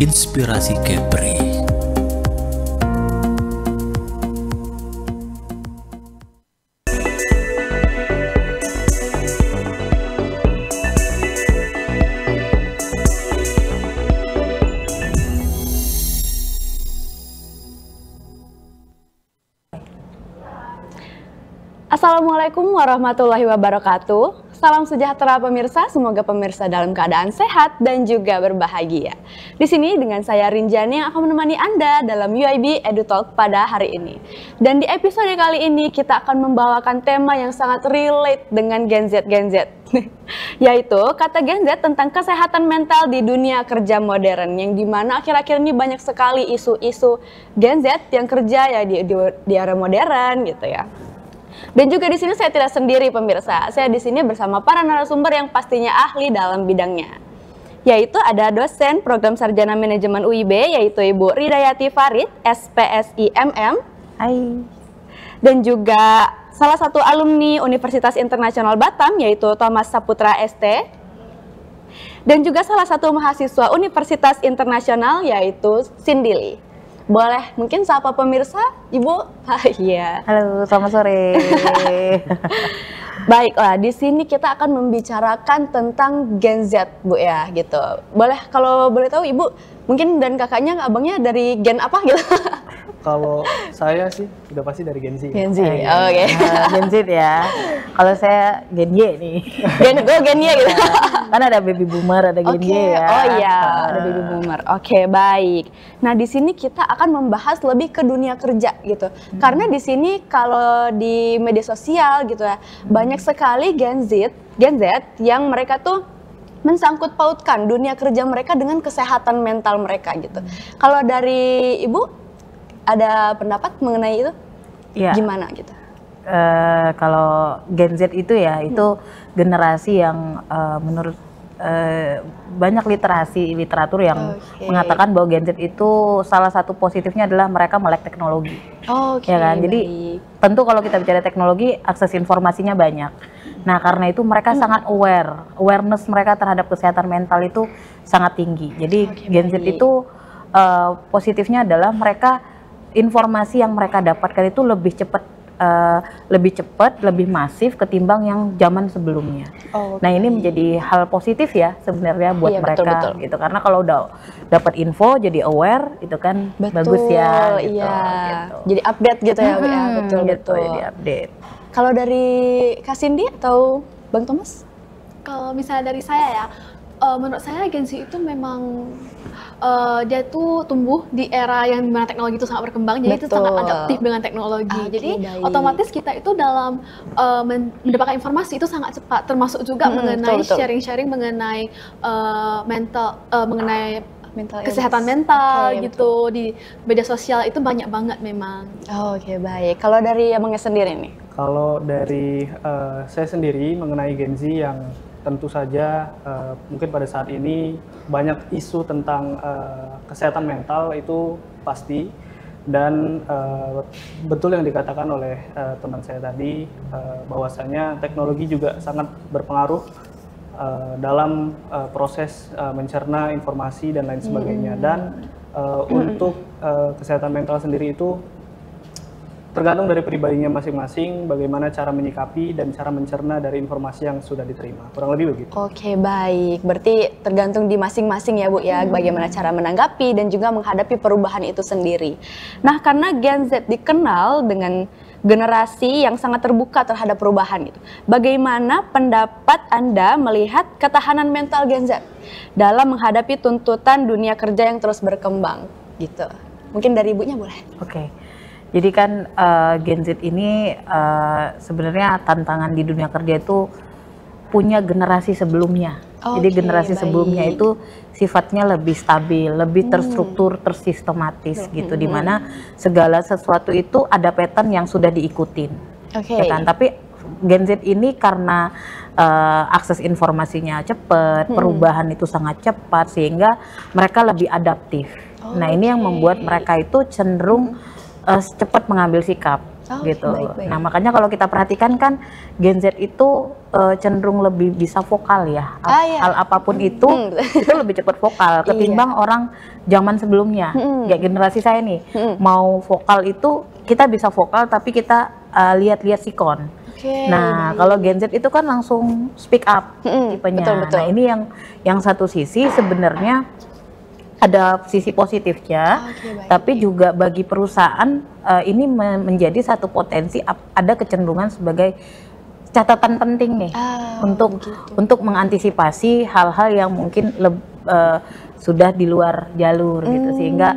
Inspirasi Kepri. Assalamualaikum warahmatullahi wabarakatuh. Salam sejahtera pemirsa, semoga pemirsa dalam keadaan sehat dan juga berbahagia. Di sini dengan saya Rinjani yang akan menemani Anda dalam UIB EduTalk pada hari ini. Dan di episode kali ini kita akan membawakan tema yang sangat relate dengan Gen Z, yaitu kata Gen Z tentang kesehatan mental di dunia kerja modern, yang dimana akhir-akhir ini banyak sekali isu-isu Gen Z yang kerja ya di era modern gitu ya. Dan juga di sini saya tidak sendiri pemirsa, saya di sini bersama para narasumber yang pastinya ahli dalam bidangnya. Yaitu ada dosen program sarjana manajemen UIB, yaitu Ibu Ridayati Farid, SPSI MM. Hai. Dan juga salah satu alumni Universitas Internasional Batam, yaitu Thomas Saputra ST. Dan juga salah satu mahasiswa Universitas Internasional, yaitu Sindili. Boleh mungkin sapa pemirsa, Ibu? Iya. Halo, selamat sore. Baiklah, di sini kita akan membicarakan tentang Gen Z, Bu ya, gitu. Boleh kalau boleh tahu Ibu, mungkin dan kakaknya, abangnya dari Gen apa gitu? Kalau saya sih udah pasti dari Gen Z. Gen Z, oke. Gen Z ya. Kalau saya Gen Y nih. Gen Y gitu. Kan ada baby boomer, ada Gen Y ya. Oh iya, ada baby boomer. Oke, baik. Nah, di sini kita akan membahas lebih ke dunia kerja gitu. Karena di sini kalau di media sosial gitu ya, banyak sekali Gen Z yang mereka tuh mensangkut pautkan dunia kerja mereka dengan kesehatan mental mereka gitu. Kalau dari Ibu ada pendapat mengenai itu? Ya. Gimana gitu? Kalau Gen Z itu ya, itu generasi yang menurut banyak literatur yang mengatakan bahwa Gen Z itu salah satu positifnya adalah mereka melek teknologi. Ya kan? Jadi tentu kalau kita bicara teknologi, akses informasinya banyak. Nah, karena itu mereka sangat awareness mereka terhadap kesehatan mental itu sangat tinggi. Jadi Gen Z itu positifnya adalah mereka informasi yang mereka dapatkan itu lebih cepat, lebih masif ketimbang yang zaman sebelumnya. Nah, ini menjadi hal positif ya sebenarnya buat mereka, betul. Gitu. Karena kalau udah dapat info jadi aware, itu kan bagus ya. Gitu, gitu. Jadi update gitu ya, Bu ya. Betul. Jadi update. Kalau dari Kak Cindy atau Bang Thomas? Kalau misalnya dari saya ya, menurut saya Gen Z itu memang dia tuh tumbuh di era yang dimana teknologi itu sangat berkembang, jadi itu sangat adaptif dengan teknologi. Jadi otomatis kita itu dalam mendapatkan informasi itu sangat cepat, termasuk juga mengenai sharing-sharing mengenai mengenai kesehatan mental gitu di media sosial itu banyak banget memang. Oke, baik. Kalau dari abangnya sendiri nih? Kalau dari saya sendiri mengenai Gen Z yang tentu saja mungkin pada saat ini banyak isu tentang kesehatan mental itu pasti, dan betul yang dikatakan oleh teman saya tadi, bahwasanya teknologi juga sangat berpengaruh dalam proses mencerna informasi dan lain sebagainya. Dan untuk kesehatan mental sendiri itu tergantung dari pribadinya masing-masing, bagaimana cara menyikapi dan cara mencerna dari informasi yang sudah diterima. Kurang lebih begitu. Oke, baik. Berarti tergantung di masing-masing ya, Bu ya, bagaimana cara menanggapi dan juga menghadapi perubahan itu sendiri. Nah, karena Gen Z dikenal dengan generasi yang sangat terbuka terhadap perubahan itu. Bagaimana pendapat Anda melihat ketahanan mental Gen Z dalam menghadapi tuntutan dunia kerja yang terus berkembang gitu? Mungkin dari Ibunya boleh. Oke. Jadi kan Gen Z ini sebenarnya tantangan di dunia kerja itu punya generasi sebelumnya. Jadi generasi sebelumnya itu sifatnya lebih stabil, lebih terstruktur, tersistematis gitu, dimana segala sesuatu itu ada pattern yang sudah diikutin. Ya kan? Tapi Gen Z ini karena akses informasinya cepat, perubahan itu sangat cepat, sehingga mereka lebih adaptif. Nah, ini yang membuat mereka itu cenderung cepat mengambil sikap. gitu. baik. Nah makanya kalau kita perhatikan kan Gen Z itu cenderung lebih bisa vokal ya. Iya. Hal apapun itu lebih cepat vokal ketimbang orang zaman sebelumnya. Kayak generasi saya nih, mau vokal itu kita bisa vokal tapi kita lihat-lihat sikon. Nah kalau Gen Z itu kan langsung speak up tipenya. Betul. Nah ini yang satu sisi sebenarnya ada sisi positifnya, tapi juga bagi perusahaan ini menjadi satu potensi ada kecenderungan sebagai catatan penting nih untuk mengantisipasi hal-hal yang mungkin sudah di luar jalur gitu, sehingga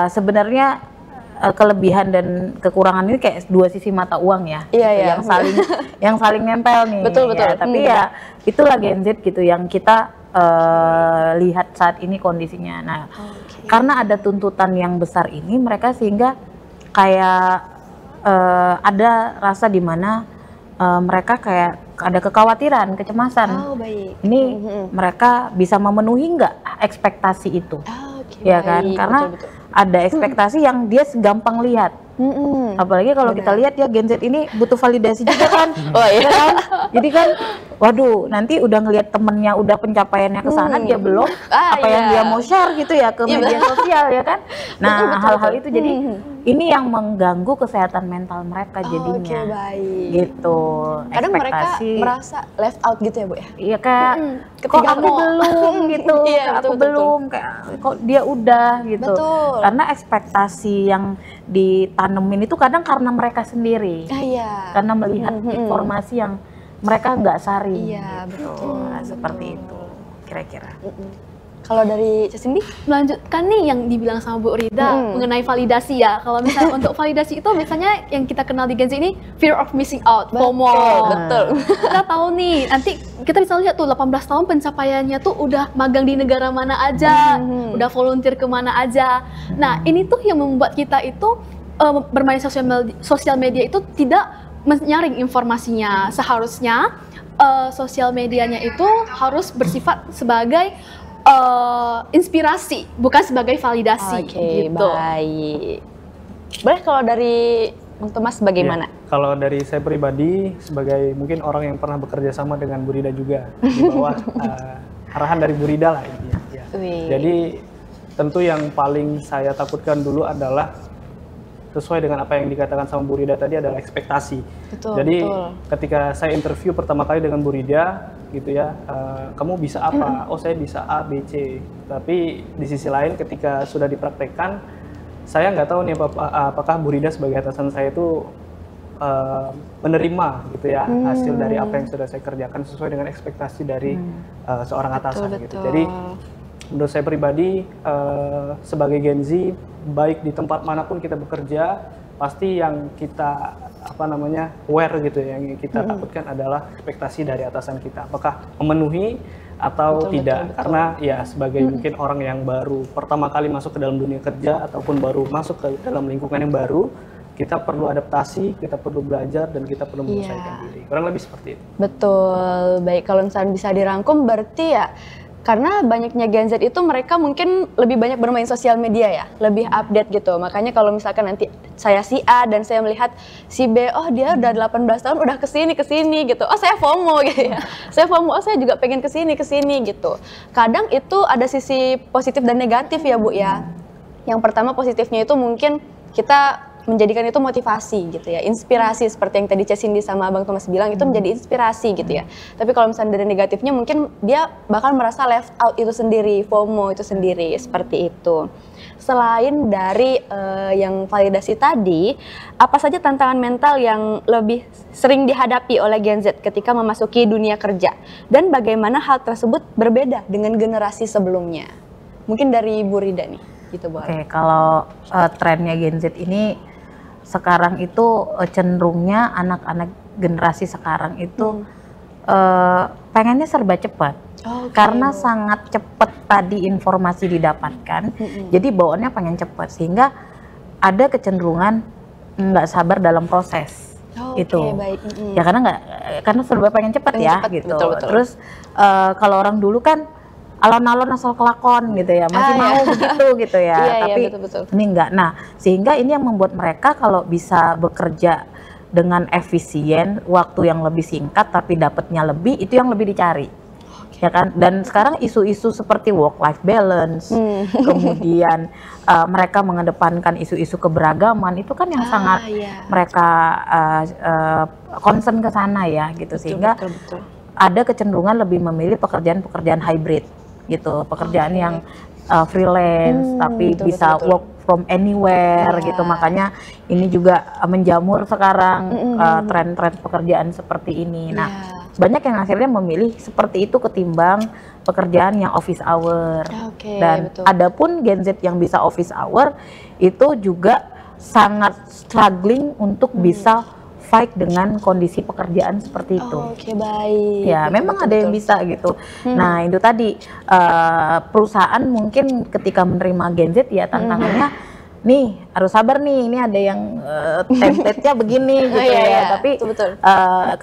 sebenarnya kelebihan dan kekurangan ini kayak dua sisi mata uang ya, yang saling nempel nih. Betul. Ya, tapi ya itulah Gen Z gitu yang kita lihat saat ini kondisinya. Nah, karena ada tuntutan yang besar ini, mereka sehingga kayak ada rasa di mana mereka kayak ada kekhawatiran, kecemasan. Ini mereka bisa memenuhi nggak ekspektasi itu, ya kan? Karena ada ekspektasi yang dia segampang lihat. Apalagi kalau kita lihat ya Gen Z ini butuh validasi juga kan. Kan? Jadi kan waduh nanti udah ngelihat temennya udah pencapaiannya ke sana dia belum yang dia mau share gitu ya ke media sosial ya kan. Nah hal-hal itu jadi ini yang mengganggu kesehatan mental mereka jadinya. Gitu. Kadang mereka merasa left out gitu ya Bu ya. Iya kayak kok aku belum gitu. Aku belum kayak kok dia udah gitu. Karena ekspektasi yang ditanemin itu kadang karena mereka sendiri, karena melihat informasi yang mereka nggak saring, Nah, seperti itu kira-kira. Kalau dari Cindy, melanjutkan nih yang dibilang sama Bu Rida mengenai validasi ya. Kalau misalnya untuk validasi itu biasanya yang kita kenal di Gen Z ini fear of missing out, FOMO. Betul. Kita tahu nih, nanti kita bisa lihat tuh 18 tahun pencapaiannya tuh udah magang di negara mana aja, udah volunteer kemana aja. Nah ini tuh yang membuat kita itu bermain sosial media itu tidak menyaring informasinya. Seharusnya sosial medianya itu harus bersifat sebagai inspirasi, bukan sebagai validasi. Gitu. Baik. Boleh kalau dari Bang Thomas bagaimana? Kalau dari saya pribadi sebagai mungkin orang yang pernah bekerja sama dengan Bu Rida juga di bawah arahan dari Bu Rida lah intinya. Jadi tentu yang paling saya takutkan dulu adalah sesuai dengan apa yang dikatakan sama Bu Rida tadi adalah ekspektasi. Jadi ketika saya interview pertama kali dengan Bu Rida gitu ya, kamu bisa apa? Oh saya bisa A, B, C. Tapi di sisi lain ketika sudah dipraktekkan, saya nggak tahu nih apakah Bu Rida sebagai atasan saya itu menerima gitu ya hasil dari apa yang sudah saya kerjakan sesuai dengan ekspektasi dari seorang atasan gitu. Jadi menurut saya pribadi sebagai Gen Z, baik di tempat manapun kita bekerja, pasti yang kita aware gitu ya, yang kita takutkan adalah ekspektasi dari atasan kita, apakah memenuhi atau tidak. Karena ya sebagai mungkin orang yang baru pertama kali masuk ke dalam dunia kerja ataupun baru masuk ke dalam lingkungan yang baru, kita perlu adaptasi, kita perlu belajar, dan kita perlu menyesuaikan diri. Kurang lebih seperti itu. Betul. Baik, kalau misalnya bisa dirangkum berarti ya karena banyaknya Gen Z itu mereka mungkin lebih banyak bermain sosial media ya, lebih update gitu. Makanya kalau misalkan nanti saya si A dan saya melihat si B, oh dia udah 18 tahun udah kesini gitu. Oh saya FOMO gitu ya. Saya FOMO, oh saya juga pengen kesini gitu. Kadang itu ada sisi positif dan negatif ya Bu ya. Yang pertama positifnya itu mungkin kita menjadikan itu motivasi gitu ya, inspirasi seperti yang tadi Cindy sama Bang Thomas bilang itu menjadi inspirasi gitu ya. Tapi kalau misalnya dari negatifnya mungkin dia bakal merasa left out itu sendiri, FOMO itu sendiri, seperti itu. Selain dari yang validasi tadi, apa saja tantangan mental yang lebih sering dihadapi oleh Gen Z ketika memasuki dunia kerja? Dan bagaimana hal tersebut berbeda dengan generasi sebelumnya? Mungkin dari Bu Rida nih, gitu Bu. Oke, kalau trennya Gen Z ini sekarang itu cenderungnya anak-anak generasi sekarang itu pengennya serba cepat. Karena sangat cepat tadi informasi didapatkan, jadi bawaannya pengen cepat sehingga ada kecenderungan nggak sabar dalam proses itu. Ya karena serba pengen cepat ya gitu. Betul. Terus kalau orang dulu kan alon-alon asal kelakon gitu ya, masih mau begitu gitu ya. Tapi betul. ini enggak. Nah, sehingga ini yang membuat mereka kalau bisa bekerja dengan efisien, waktu yang lebih singkat tapi dapatnya lebih, itu yang lebih dicari. Ya kan? Dan sekarang isu-isu seperti work life balance, kemudian mereka mengedepankan isu-isu keberagaman, itu kan yang sangat mereka concern ke sana ya gitu, sehingga betul. ada kecenderungan lebih memilih pekerjaan-pekerjaan hybrid gitu, pekerjaan yang freelance tapi bisa work from anywhere gitu. Makanya ini juga menjamur sekarang tren-tren pekerjaan seperti ini. Nah, banyak yang akhirnya memilih seperti itu ketimbang pekerjaan yang office hour. Dan adapun Gen Z yang bisa office hour itu juga sangat struggling untuk bisa fight dengan kondisi pekerjaan seperti itu. Baik. Ya, memang ada yang bisa gitu. Nah, itu tadi perusahaan mungkin ketika menerima Gen Z ya tantangannya nih harus sabar nih, ini ada yang template-nya begini gitu Tapi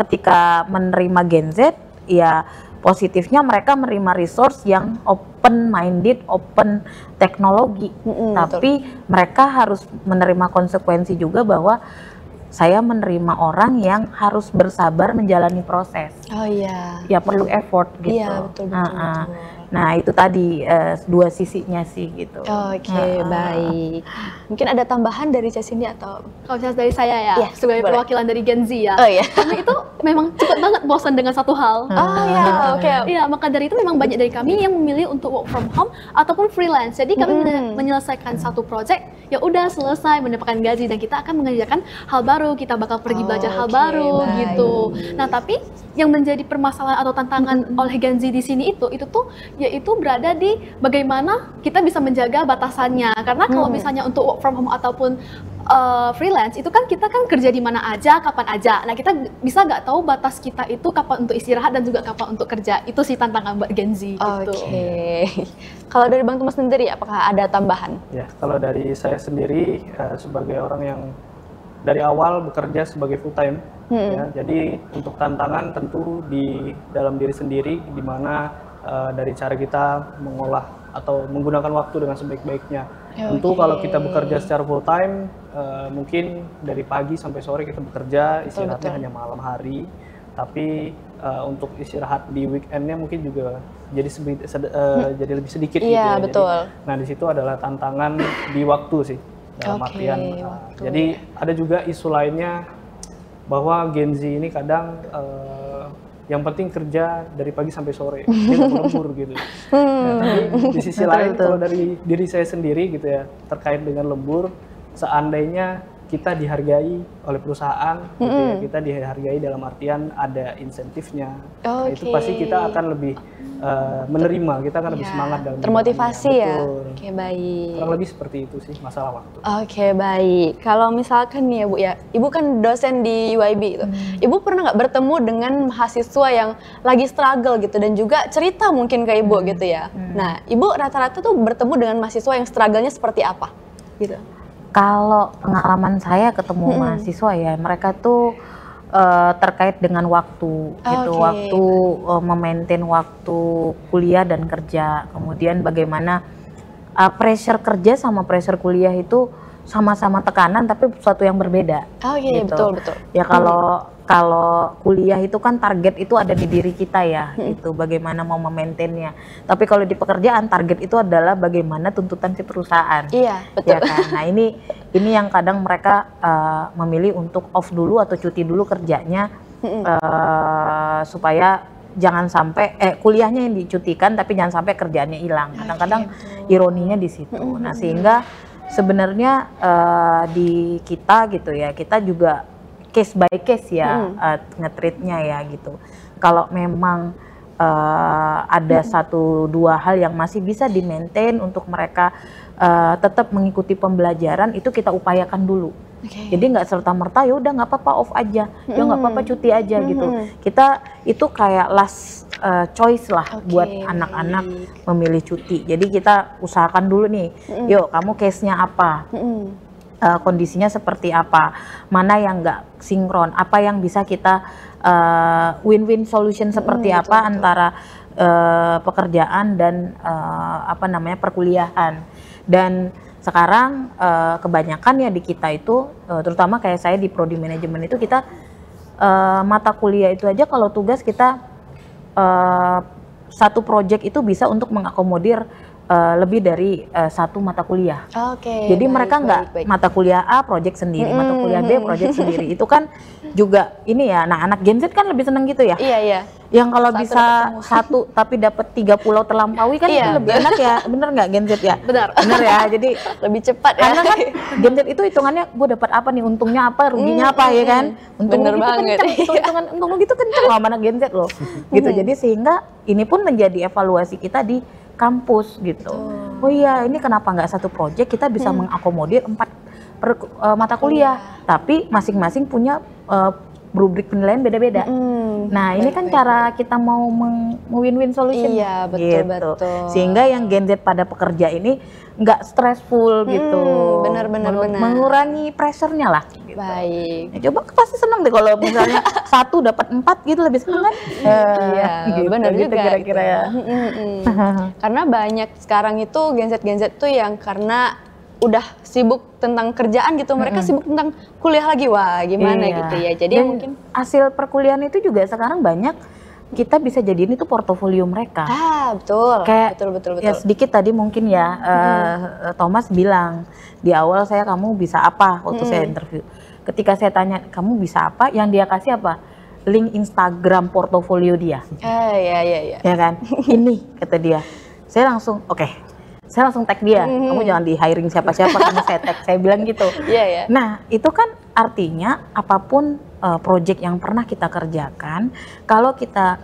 ketika menerima Gen Z ya positifnya mereka menerima resource yang open minded, open teknologi. Tapi mereka harus menerima konsekuensi juga bahwa saya menerima orang yang harus bersabar menjalani proses. Ya perlu effort gitu. Iya, betul. Nah, itu tadi dua sisinya sih gitu. Baik. Mungkin ada tambahan dari Cindy atau kalau misalnya dari saya ya, sebagai perwakilan dari Gen Z ya. Karena itu memang cepat banget bosan dengan satu hal. Iya, maka dari itu memang banyak dari kami yang memilih untuk work from home ataupun freelance. Jadi kami menyelesaikan satu project, ya udah selesai mendapatkan gaji dan kita akan mengerjakan hal baru, kita bakal pergi belajar hal baru gitu. Nah, tapi yang menjadi permasalahan atau tantangan oleh Gen Z di sini itu tuh yaitu berada di bagaimana kita bisa menjaga batasannya. Karena kalau misalnya untuk work from home ataupun freelance itu kan kita kan kerja di mana aja, kapan aja. Nah, kita bisa nggak tahu batas kita itu kapan untuk istirahat dan juga kapan untuk kerja. Itu sih tantangan buat Gen Z gitu. Kalau dari Bang Thomas sendiri apakah ada tambahan? Ya, kalau dari saya sendiri sebagai orang yang dari awal bekerja sebagai full time ya, jadi untuk tantangan tentu di dalam diri sendiri, di mana dari cara kita mengolah atau menggunakan waktu dengan sebaik-baiknya. Tentu kalau kita bekerja secara full time, mungkin dari pagi sampai sore kita bekerja, istirahatnya hanya malam hari. Tapi untuk istirahat di weekendnya mungkin juga jadi jadi lebih sedikit gitu ya. Nah, di situ adalah tantangan di waktu sih, dalam artian. Jadi ada juga isu lainnya bahwa Gen Z ini kadang yang penting kerja dari pagi sampai sore, dia nggak lembur gitu. Nah, tapi di sisi lain kalau dari diri saya sendiri gitu ya, terkait dengan lembur, seandainya kita dihargai oleh perusahaan, gitu ya, kita dihargai dalam artian ada insentifnya, nah, itu pasti kita akan lebih menerima, kita akan lebih semangat dalam termotivasi ya. Baik. Kurang lebih seperti itu sih masalah waktu. Baik. Kalau misalkan nih ya Bu ya, Ibu kan dosen di UIB gitu. Ibu pernah nggak bertemu dengan mahasiswa yang lagi struggle gitu dan juga cerita mungkin ke Ibu gitu ya. Nah, Ibu rata-rata tuh bertemu dengan mahasiswa yang struggle-nya seperti apa gitu? Kalau pengalaman saya ketemu mahasiswa ya, mereka tuh terkait dengan waktu gitu, waktu memaintain waktu kuliah dan kerja, kemudian bagaimana pressure kerja sama pressure kuliah itu sama-sama tekanan tapi sesuatu yang berbeda. Gitu. Betul. Ya kalau kuliah itu kan target itu ada di diri kita ya, itu bagaimana mau memaintainnya. Tapi kalau di pekerjaan target itu adalah bagaimana tuntutan si perusahaan. Betul. Ya kan? Nah, ini yang kadang mereka memilih untuk off dulu atau cuti dulu kerjanya supaya jangan sampai kuliahnya yang dicutikan tapi jangan sampai kerjaannya hilang. Kadang-kadang ironinya di situ. Nah, sehingga sebenarnya di kita gitu ya, kita juga case by case ya nge-treatnya ya gitu. Kalau memang ada satu dua hal yang masih bisa di-maintain untuk mereka tetap mengikuti pembelajaran, itu kita upayakan dulu. Jadi nggak serta-merta ya udah nggak apa-apa off aja, ya nggak apa-apa cuti aja gitu. Kita itu kayak last choice lah buat anak-anak memilih cuti. Jadi kita usahakan dulu nih, yuk kamu case-nya apa? Kondisinya seperti apa, mana yang nggak sinkron, apa yang bisa kita win-win solution seperti apa antara pekerjaan dan perkuliahan. Dan sekarang kebanyakan ya di kita itu, terutama kayak saya di prodi manajemen itu, kita mata kuliah itu aja kalau tugas kita satu project itu bisa untuk mengakomodir lebih dari satu mata kuliah. Jadi mereka nggak mata kuliah A project sendiri, mata kuliah B project sendiri. Itu kan juga ini ya. Nah, anak Gen Z kan lebih seneng gitu ya. Iya. Yang kalau bisa satu tapi dapat 3 pulau terlampaui kan itu lebih enak ya. Bener nggak Gen Z ya? Benar ya. Jadi lebih cepat ya. Karena kan Gen Z itu hitungannya gue dapat apa nih, untungnya apa, ruginya apa ya kan? Untung Bener gitu banget. hitungan untung gitu kenceng sama anak Gen Z loh. Gitu. Jadi sehingga ini pun menjadi evaluasi kita di kampus gitu. Oh iya, ini kenapa nggak satu project kita bisa mengakomodir 4 mata kuliah, tapi masing-masing punya rubrik penilaian beda-beda. Nah, ini kan cara kita mau win-win solution. Iya, betul gitu. betul. Sehingga yang Gen Z pada pekerja ini nggak stressful gitu. Benar. Mengurangi pressure-nya lah. Gitu. Baik. Ya, coba pasti seneng deh kalau misalnya 1 dapat 4 gitu, lebih seneng kan? Iya, gitu, benar gitu juga kira-kira gitu. ya. Karena banyak sekarang itu Gen Z tuh yang karena udah sibuk tentang kerjaan gitu, mereka sibuk tentang kuliah lagi, wah gimana gitu ya. Jadi dan mungkin hasil perkuliahan itu juga sekarang banyak kita bisa jadiin itu portofolio mereka. betul. Kayak betul. ya sedikit tadi mungkin ya Thomas bilang di awal kamu bisa apa waktu saya interview. Ketika saya tanya kamu bisa apa, yang dia kasih apa? Link Instagram portofolio dia. Iya. Ya kan? Ini kata dia. Saya langsung saya langsung tag dia, kamu jangan di hiring siapa-siapa, kamu saya tag, saya bilang gitu. Iya. Nah, itu kan artinya apapun project yang pernah kita kerjakan, kalau kita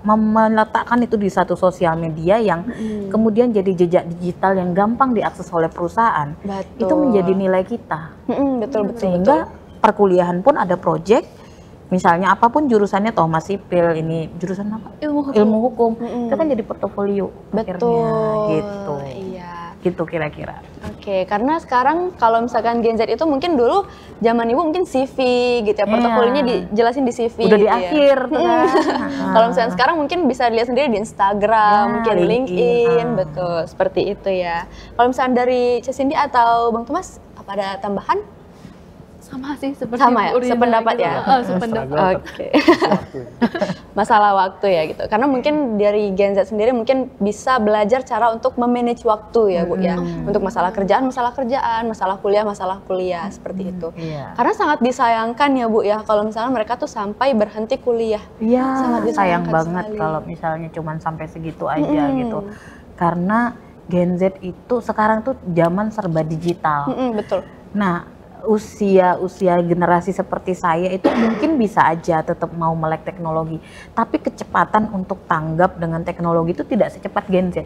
meletakkan itu di satu sosial media yang kemudian jadi jejak digital yang gampang diakses oleh perusahaan, itu menjadi nilai kita. Betul. Sehingga perkuliahan pun ada project, misalnya apapun jurusannya, Thomas sipil, ini jurusan apa? Ilmu hukum. Itu kan jadi portofolio. Betul. Akhirnya, gitu. Iya. Gitu kira-kira. Oke, karena sekarang kalau misalkan Gen Z itu mungkin dulu zaman ibu mungkin CV gitu ya, portofolionya dijelasin di CV. Udah gitu di akhir. Kan? Kalau misalkan sekarang mungkin bisa dilihat sendiri di Instagram, mungkin LinkedIn, betul seperti itu ya. Kalau misalkan dari Cindy atau Bang Thomas, apa ada tambahan? sama sih seperti sama ya, sependapat gitu. ya. Sependapat. Oke. Masalah waktu ya gitu. Karena mungkin dari Gen Z sendiri mungkin bisa belajar cara untuk memanage waktu ya Bu ya. Untuk masalah kerjaan, masalah kuliah seperti itu. Karena sangat disayangkan ya Bu ya kalau misalnya mereka tuh sampai berhenti kuliah. Iya, sayang banget kalau misalnya cuman sampai segitu aja gitu. Karena Gen Z itu sekarang tuh zaman serba digital. Betul. Nah, usia generasi seperti saya itu mungkin bisa aja tetap mau melek teknologi, tapi kecepatan untuk tanggap dengan teknologi itu tidak secepat Gen Z.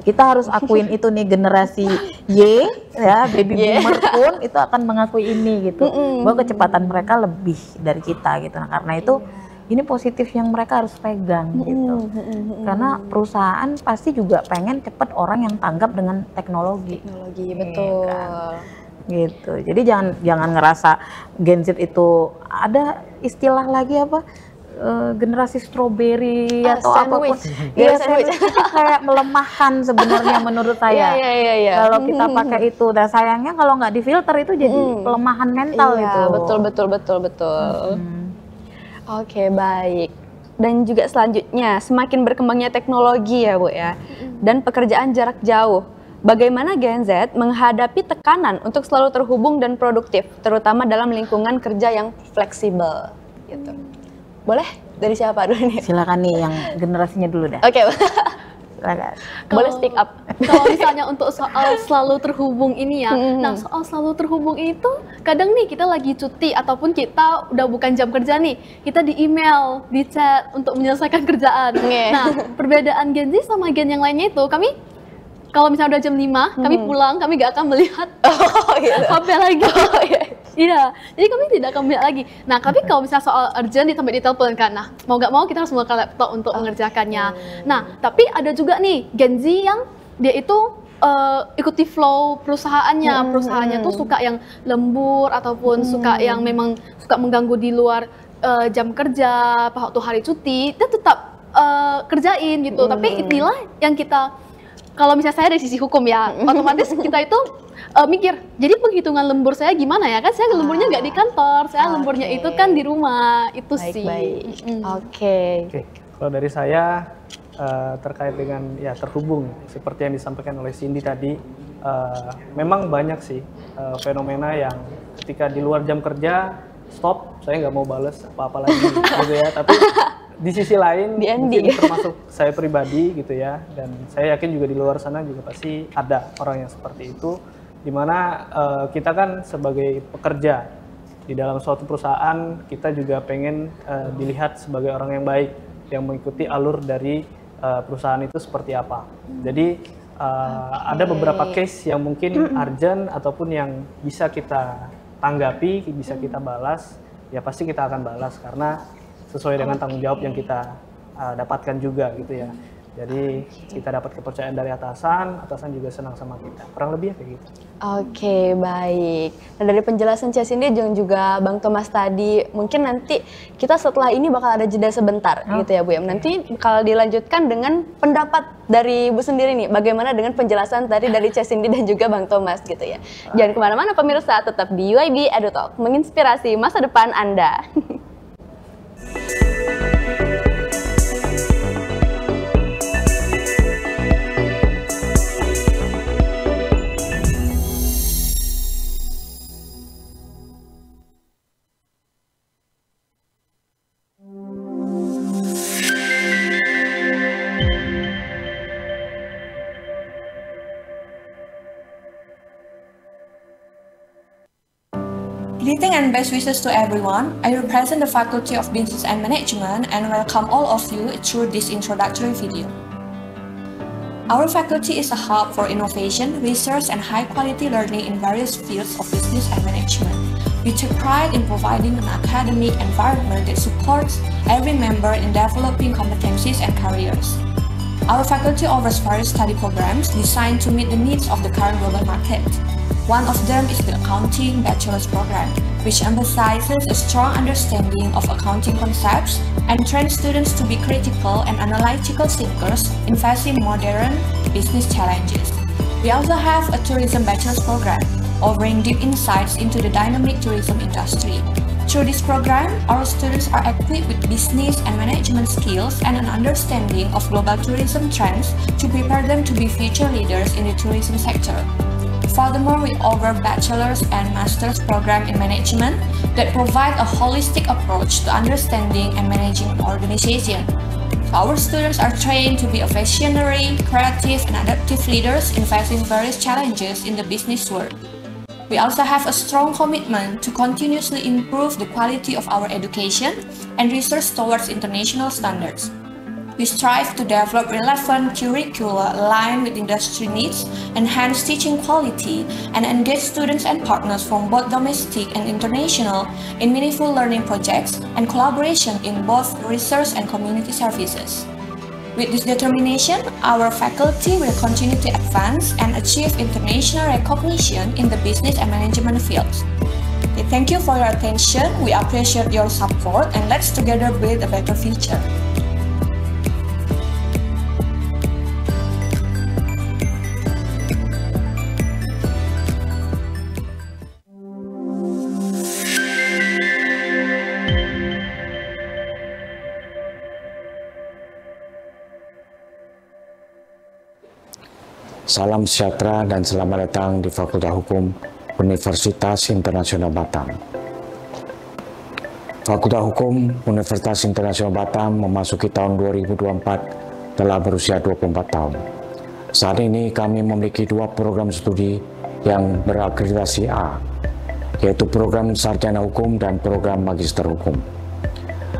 Kita harus akuin itu nih, generasi Y ya, baby boomer pun itu akan mengakui ini gitu, bahwa kecepatan mereka lebih dari kita gitu. Nah, karena itu ini positif yang mereka harus pegang gitu. Karena perusahaan pasti juga pengen cepat orang yang tanggap dengan teknologi. Betul. Kan? Gitu. Jadi jangan ngerasa Gen Z itu ada istilah lagi apa generasi strawberry atau apapun. Ya, sandwich kayak melemahkan sebenarnya menurut saya. Iya. Kalau kita pakai itu, dan sayangnya kalau nggak difilter itu jadi pelemahan mental itu. Betul. Oke, baik. Dan juga selanjutnya, semakin berkembangnya teknologi ya Bu ya, dan pekerjaan jarak jauh. Bagaimana Gen Z menghadapi tekanan untuk selalu terhubung dan produktif, terutama dalam lingkungan kerja yang fleksibel? Gitu. Boleh? Dari siapa dulu nih? Silakan nih yang generasinya dulu dah. Oke. Silakan. Boleh speak up. Kalau misalnya untuk soal selalu terhubung ini ya, nah soal selalu terhubung itu kadang nih kita lagi cuti ataupun kita udah bukan jam kerja nih, kita di email, di chat untuk menyelesaikan kerjaan. Nah, perbedaan Gen Z sama Gen yang lainnya itu, kami kalau misalnya udah jam 5, kami pulang, kami gak akan melihat HP lagi. Iya, jadi kami tidak akan melihat lagi. Nah, tapi kalau misalnya soal urgent sampai ditelepon kan, nah mau gak mau kita harus membuka laptop untuk mengerjakannya. Nah, tapi ada juga nih Gen Z yang dia itu ikuti flow perusahaannya. Perusahaannya tuh suka yang lembur ataupun suka yang memang suka mengganggu di luar jam kerja, waktu hari cuti, dia tetap kerjain gitu. Tapi inilah yang kita, kalau misalnya saya dari sisi hukum ya, otomatis kita itu mikir, jadi penghitungan lembur saya gimana ya? Kan saya lemburnya nggak di kantor, saya lemburnya itu kan di rumah, itu sih. Oke. Kalau dari saya terkait dengan ya terhubung seperti yang disampaikan oleh Cindy tadi, memang banyak sih fenomena yang ketika di luar jam kerja stop, saya nggak mau bales apa-apa lagi gitu ya. Tapi di sisi lain mungkin termasuk saya pribadi gitu ya, dan saya yakin juga di luar sana juga pasti ada orang yang seperti itu, dimana kita kan sebagai pekerja di dalam suatu perusahaan, kita juga pengen dilihat sebagai orang yang baik, yang mengikuti alur dari perusahaan itu seperti apa. Jadi ada beberapa case yang mungkin urgent ataupun yang bisa kita tanggapi, bisa kita balas, ya pasti kita akan balas karena sesuai dengan tanggung jawab yang kita dapatkan juga gitu ya. Jadi kita dapat kepercayaan dari atasan juga senang sama kita. Kurang lebih kayak gitu. Oke, baik. Nah, dari penjelasan Cia Cindy dan juga Bang Thomas tadi, mungkin nanti kita setelah ini bakal ada jeda sebentar gitu ya Bu ya. Nanti bakal dilanjutkan dengan pendapat dari Bu sendiri nih, bagaimana dengan penjelasan tadi dari Cia Cindy dan juga Bang Thomas gitu ya. Jangan kemana-mana pemirsa, tetap di UIB EduTalk, menginspirasi masa depan Anda. Greeting and best wishes to everyone. I represent the Faculty of Business and Management and welcome all of you through this introductory video. Our faculty is a hub for innovation, research, and high-quality learning in various fields of business and management. We take pride in providing an academic environment that supports every member in developing competencies and careers. Our faculty offers various study programs designed to meet the needs of the current global market. One of them is the Accounting Bachelor's Program, which emphasizes a strong understanding of accounting concepts and trains students to be critical and analytical thinkers in facing modern business challenges. We also have a Tourism Bachelor's Program, offering deep insights into the dynamic tourism industry. Through this program, our students are equipped with business and management skills and an understanding of global tourism trends to prepare them to be future leaders in the tourism sector. Furthermore, we offer bachelor's and master's program in management that provide a holistic approach to understanding and managing an organization. Our students are trained to be visionary, creative, and adaptive leaders in facing various challenges in the business world. We also have a strong commitment to continuously improve the quality of our education and research towards international standards. We strive to develop relevant curricula aligned with industry needs, enhance teaching quality, and engage students and partners from both domestic and international in meaningful learning projects and collaboration in both research and community services. With this determination, our faculty will continue to advance and achieve international recognition in the business and management fields. Okay, thank you for your attention. We appreciate your support, and let's together build a better future. Salam sejahtera dan selamat datang di Fakultas Hukum Universitas Internasional Batam. Fakultas Hukum Universitas Internasional Batam memasuki tahun 2024 telah berusia 24 tahun. Saat ini kami memiliki dua program studi yang berakreditasi A, yaitu program Sarjana Hukum dan program Magister Hukum.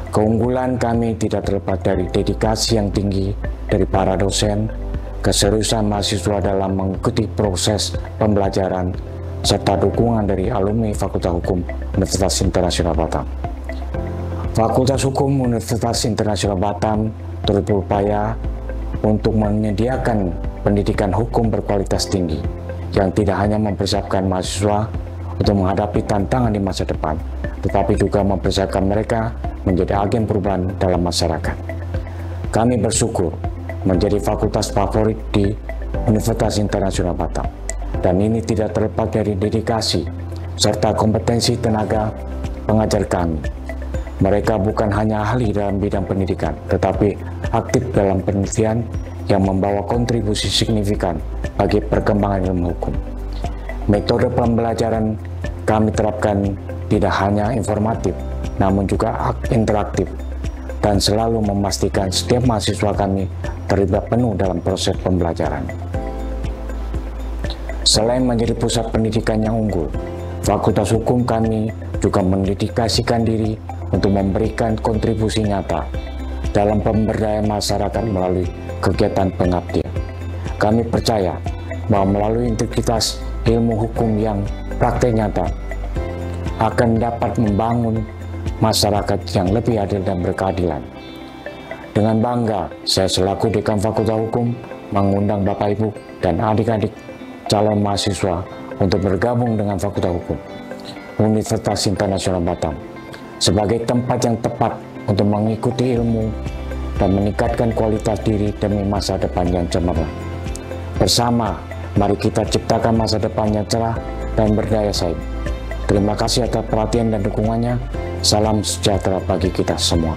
Keunggulan kami tidak terlepas dari dedikasi yang tinggi dari para dosen, keseriusan mahasiswa dalam mengikuti proses pembelajaran, serta dukungan dari alumni Fakultas Hukum Universitas Internasional Batam. Fakultas Hukum Universitas Internasional Batam terus berupaya untuk menyediakan pendidikan hukum berkualitas tinggi yang tidak hanya mempersiapkan mahasiswa untuk menghadapi tantangan di masa depan, tetapi juga mempersiapkan mereka menjadi agen perubahan dalam masyarakat. Kami bersyukur menjadi fakultas favorit di Universitas Internasional Batam. Dan ini tidak terlepas dari dedikasi serta kompetensi tenaga pengajar kami. Mereka bukan hanya ahli dalam bidang pendidikan, tetapi aktif dalam penelitian yang membawa kontribusi signifikan bagi perkembangan ilmu hukum. Metode pembelajaran kami terapkan tidak hanya informatif, namun juga interaktif, dan selalu memastikan setiap mahasiswa kami terlibat penuh dalam proses pembelajaran. Selain menjadi pusat pendidikan yang unggul, Fakultas Hukum kami juga mendedikasikan diri untuk memberikan kontribusi nyata dalam pemberdayaan masyarakat melalui kegiatan pengabdian. Kami percaya bahwa melalui integritas ilmu hukum yang praktek nyata akan dapat membangun masyarakat yang lebih adil dan berkeadilan. Dengan bangga, saya selaku Dekan Fakultas Hukum mengundang Bapak Ibu dan adik-adik calon mahasiswa untuk bergabung dengan Fakultas Hukum Universitas Internasional Batam sebagai tempat yang tepat untuk mengikuti ilmu dan meningkatkan kualitas diri demi masa depan yang cemerlang. Bersama, mari kita ciptakan masa depan yang cerah dan berdaya saing. Terima kasih atas perhatian dan dukungannya. Salam sejahtera bagi kita semua.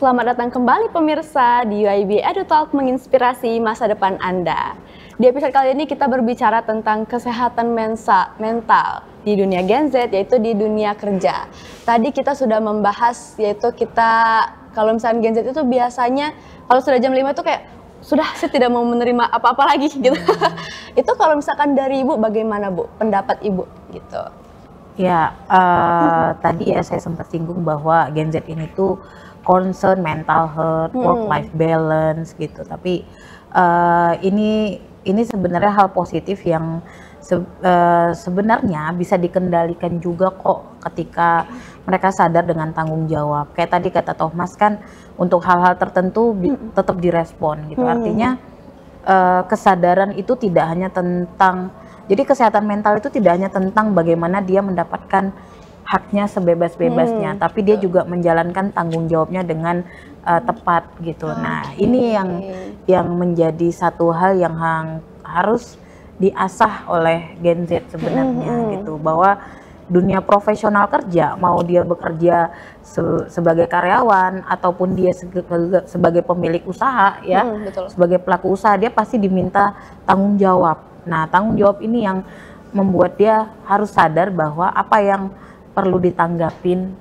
Selamat datang kembali pemirsa di UIB EduTalk menginspirasi masa depan Anda. Di episode kali ini kita berbicara tentang kesehatan mental di dunia Gen Z, yaitu di dunia kerja. Tadi kita sudah membahas, yaitu kita kalau misalnya Gen Z itu biasanya kalau sudah jam 5 itu kayak sudah saya tidak mau menerima apa-apa lagi gitu. Itu kalau misalkan dari Ibu bagaimana Bu pendapat Ibu gitu? Ya, tadi ya saya sempat singgung bahwa Gen Z ini tuh concern mental health, work-life balance gitu. Tapi ini sebenarnya hal positif yang sebenarnya bisa dikendalikan juga kok ketika mereka sadar dengan tanggung jawab. Kayak tadi kata Thomas kan, untuk hal-hal tertentu tetap direspon gitu. Artinya kesadaran itu tidak hanya tentang, jadi kesehatan mental itu tidak hanya tentang bagaimana dia mendapatkan haknya sebebas-bebasnya, tapi dia juga menjalankan tanggung jawabnya dengan tepat gitu. Nah, ini yang menjadi satu hal yang harus diasah oleh Gen Z sebenarnya gitu, bahwa dunia profesional kerja, mau dia bekerja sebagai karyawan ataupun dia sebagai pemilik usaha ya, sebagai pelaku usaha, dia pasti diminta tanggung jawab. Nah, tanggung jawab ini yang membuat dia harus sadar bahwa apa yang perlu ditanggapin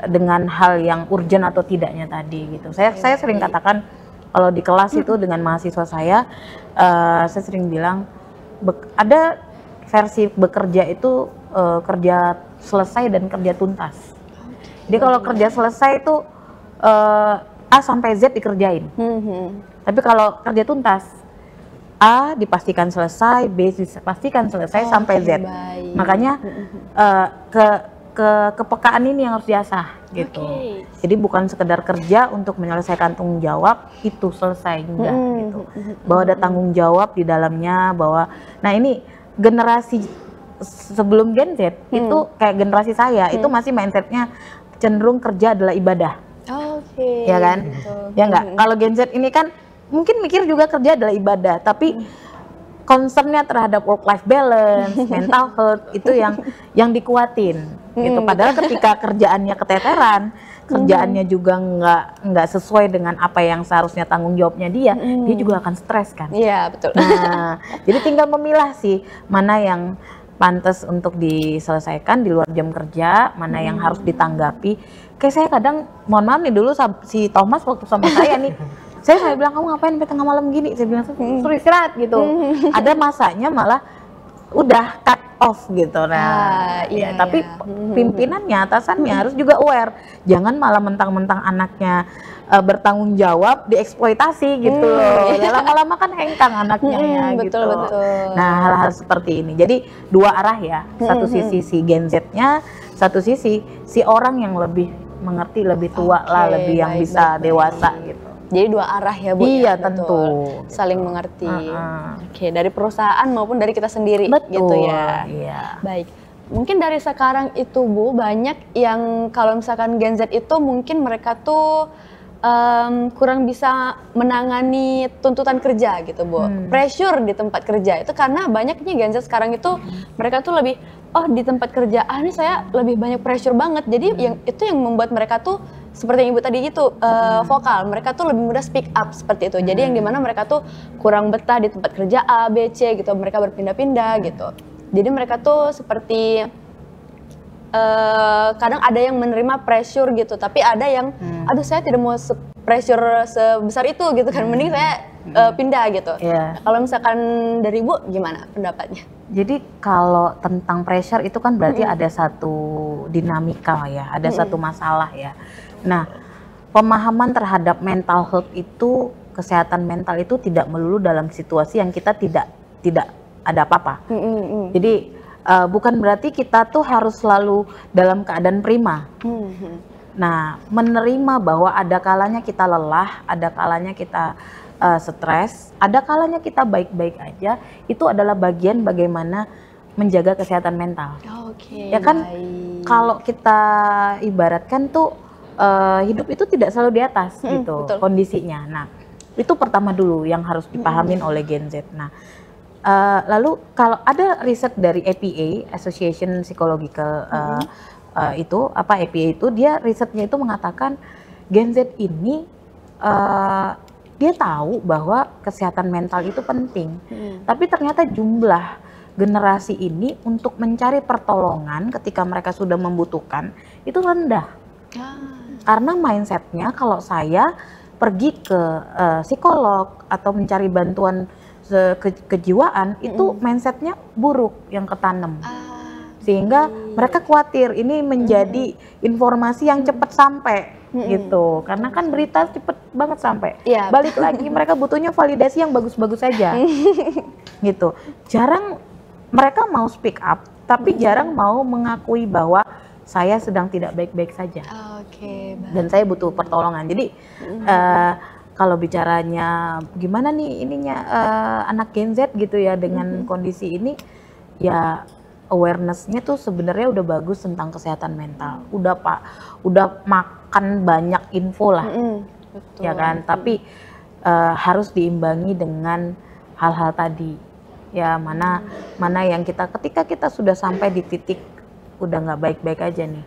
dengan hal yang urgent atau tidaknya tadi gitu. Saya sering katakan kalau di kelas itu dengan mahasiswa saya sering bilang ada versi bekerja itu kerja selesai dan kerja tuntas. Jadi kalau kerja selesai itu A sampai Z dikerjain. Tapi kalau kerja tuntas, A dipastikan selesai, B dipastikan selesai sampai Z. Baik. Makanya kepekaan ini yang harus diasah gitu. Jadi bukan sekedar kerja untuk menyelesaikan tanggung jawab itu selesai enggak gitu. Bahwa ada tanggung jawab di dalamnya, bahwa nah ini generasi sebelum Gen Z itu kayak generasi saya itu masih mindsetnya cenderung kerja adalah ibadah. Ya kan? Ya enggak. Kalau Gen Z ini kan mungkin mikir juga kerja adalah ibadah, tapi concernnya terhadap work-life balance, mental health itu yang dikuatin gitu. Padahal ketika kerjaannya keteteran, kerjaannya juga nggak sesuai dengan apa yang seharusnya tanggung jawabnya dia juga akan stres kan. Iya betul. Nah, jadi tinggal memilah sih mana yang pantas untuk diselesaikan di luar jam kerja, mana yang harus ditanggapi. Kayak saya kadang, mohon maaf nih dulu si Thomas waktu sama saya nih. Saya bilang, kamu ngapain sampai tengah malam gini? Saya bilang, suruh istirahat gitu. Ada masanya malah udah cut off gitu. Nah, tapi pimpinannya, atasannya harus juga aware. Jangan malah mentang-mentang anaknya bertanggung jawab, dieksploitasi gitu loh. Ya lama-lama kan hengkang anaknya ya gitu. Betul. Nah, hal-hal seperti ini. Jadi dua arah ya. Satu sisi si Gen Z-nya, satu sisi si orang yang lebih mengerti, lebih tua lah, lebih yang bisa dewasa gitu. Jadi dua arah ya Bu? Iya, ya? tentu. Saling mengerti. Oke, dari perusahaan maupun dari kita sendiri. Betul. Gitu ya. Iya. Baik. Mungkin dari sekarang itu Bu, banyak yang kalau misalkan Gen Z itu mungkin mereka tuh kurang bisa menangani tuntutan kerja gitu Bu. Pressure di tempat kerja itu karena banyaknya Gen Z sekarang itu mereka tuh lebih, oh di tempat kerja ini saya lebih banyak pressure banget. Jadi yang membuat mereka tuh seperti yang Ibu tadi itu vokal, mereka tuh lebih mudah speak up seperti itu. Jadi yang dimana mereka tuh kurang betah di tempat kerja A, B, C gitu, mereka berpindah-pindah gitu. Jadi mereka tuh seperti kadang ada yang menerima pressure gitu, tapi ada yang, aduh saya tidak mau pressure sebesar itu gitu kan, mending saya pindah gitu. Kalau misalkan dari Ibu gimana pendapatnya? Jadi kalau tentang pressure itu kan berarti ada satu dinamika ya, ada satu masalah ya. Nah, pemahaman terhadap mental health itu, kesehatan mental itu tidak melulu dalam situasi yang kita tidak ada apa-apa. Jadi bukan berarti kita tuh harus selalu dalam keadaan prima. Nah, menerima bahwa ada kalanya kita lelah, ada kalanya kita stres, ada kalanya kita baik-baik aja, itu adalah bagian bagaimana menjaga kesehatan mental. Ya kan, kalau kita ibaratkan tuh hidup itu tidak selalu di atas gitu kondisinya. Nah, itu pertama dulu yang harus dipahamin oleh Gen Z. Nah, lalu kalau ada riset dari APA, Association Psychological APA itu, dia risetnya itu mengatakan Gen Z ini dia tahu bahwa kesehatan mental itu penting, tapi ternyata jumlah generasi ini untuk mencari pertolongan ketika mereka sudah membutuhkan itu rendah. Karena mindsetnya kalau saya pergi ke psikolog atau mencari bantuan kejiwaan itu mindsetnya buruk yang ketanam, sehingga mereka khawatir ini menjadi informasi yang cepat sampai gitu, karena kan berita cepet banget sampai. Balik lagi mereka butuhnya validasi yang bagus-bagus saja gitu. Jarang mereka mau speak up, tapi jarang mau mengakui bahwa saya sedang tidak baik-baik saja dan saya butuh pertolongan. Jadi kalau bicaranya gimana nih ininya anak Gen Z gitu ya dengan kondisi ini, ya awareness-nya tuh sebenarnya udah bagus tentang kesehatan mental. Udah makan banyak info lah. Ya kan? Tapi harus diimbangi dengan hal-hal tadi. Ya mana yang ketika kita sudah sampai di titik udah nggak baik-baik aja nih.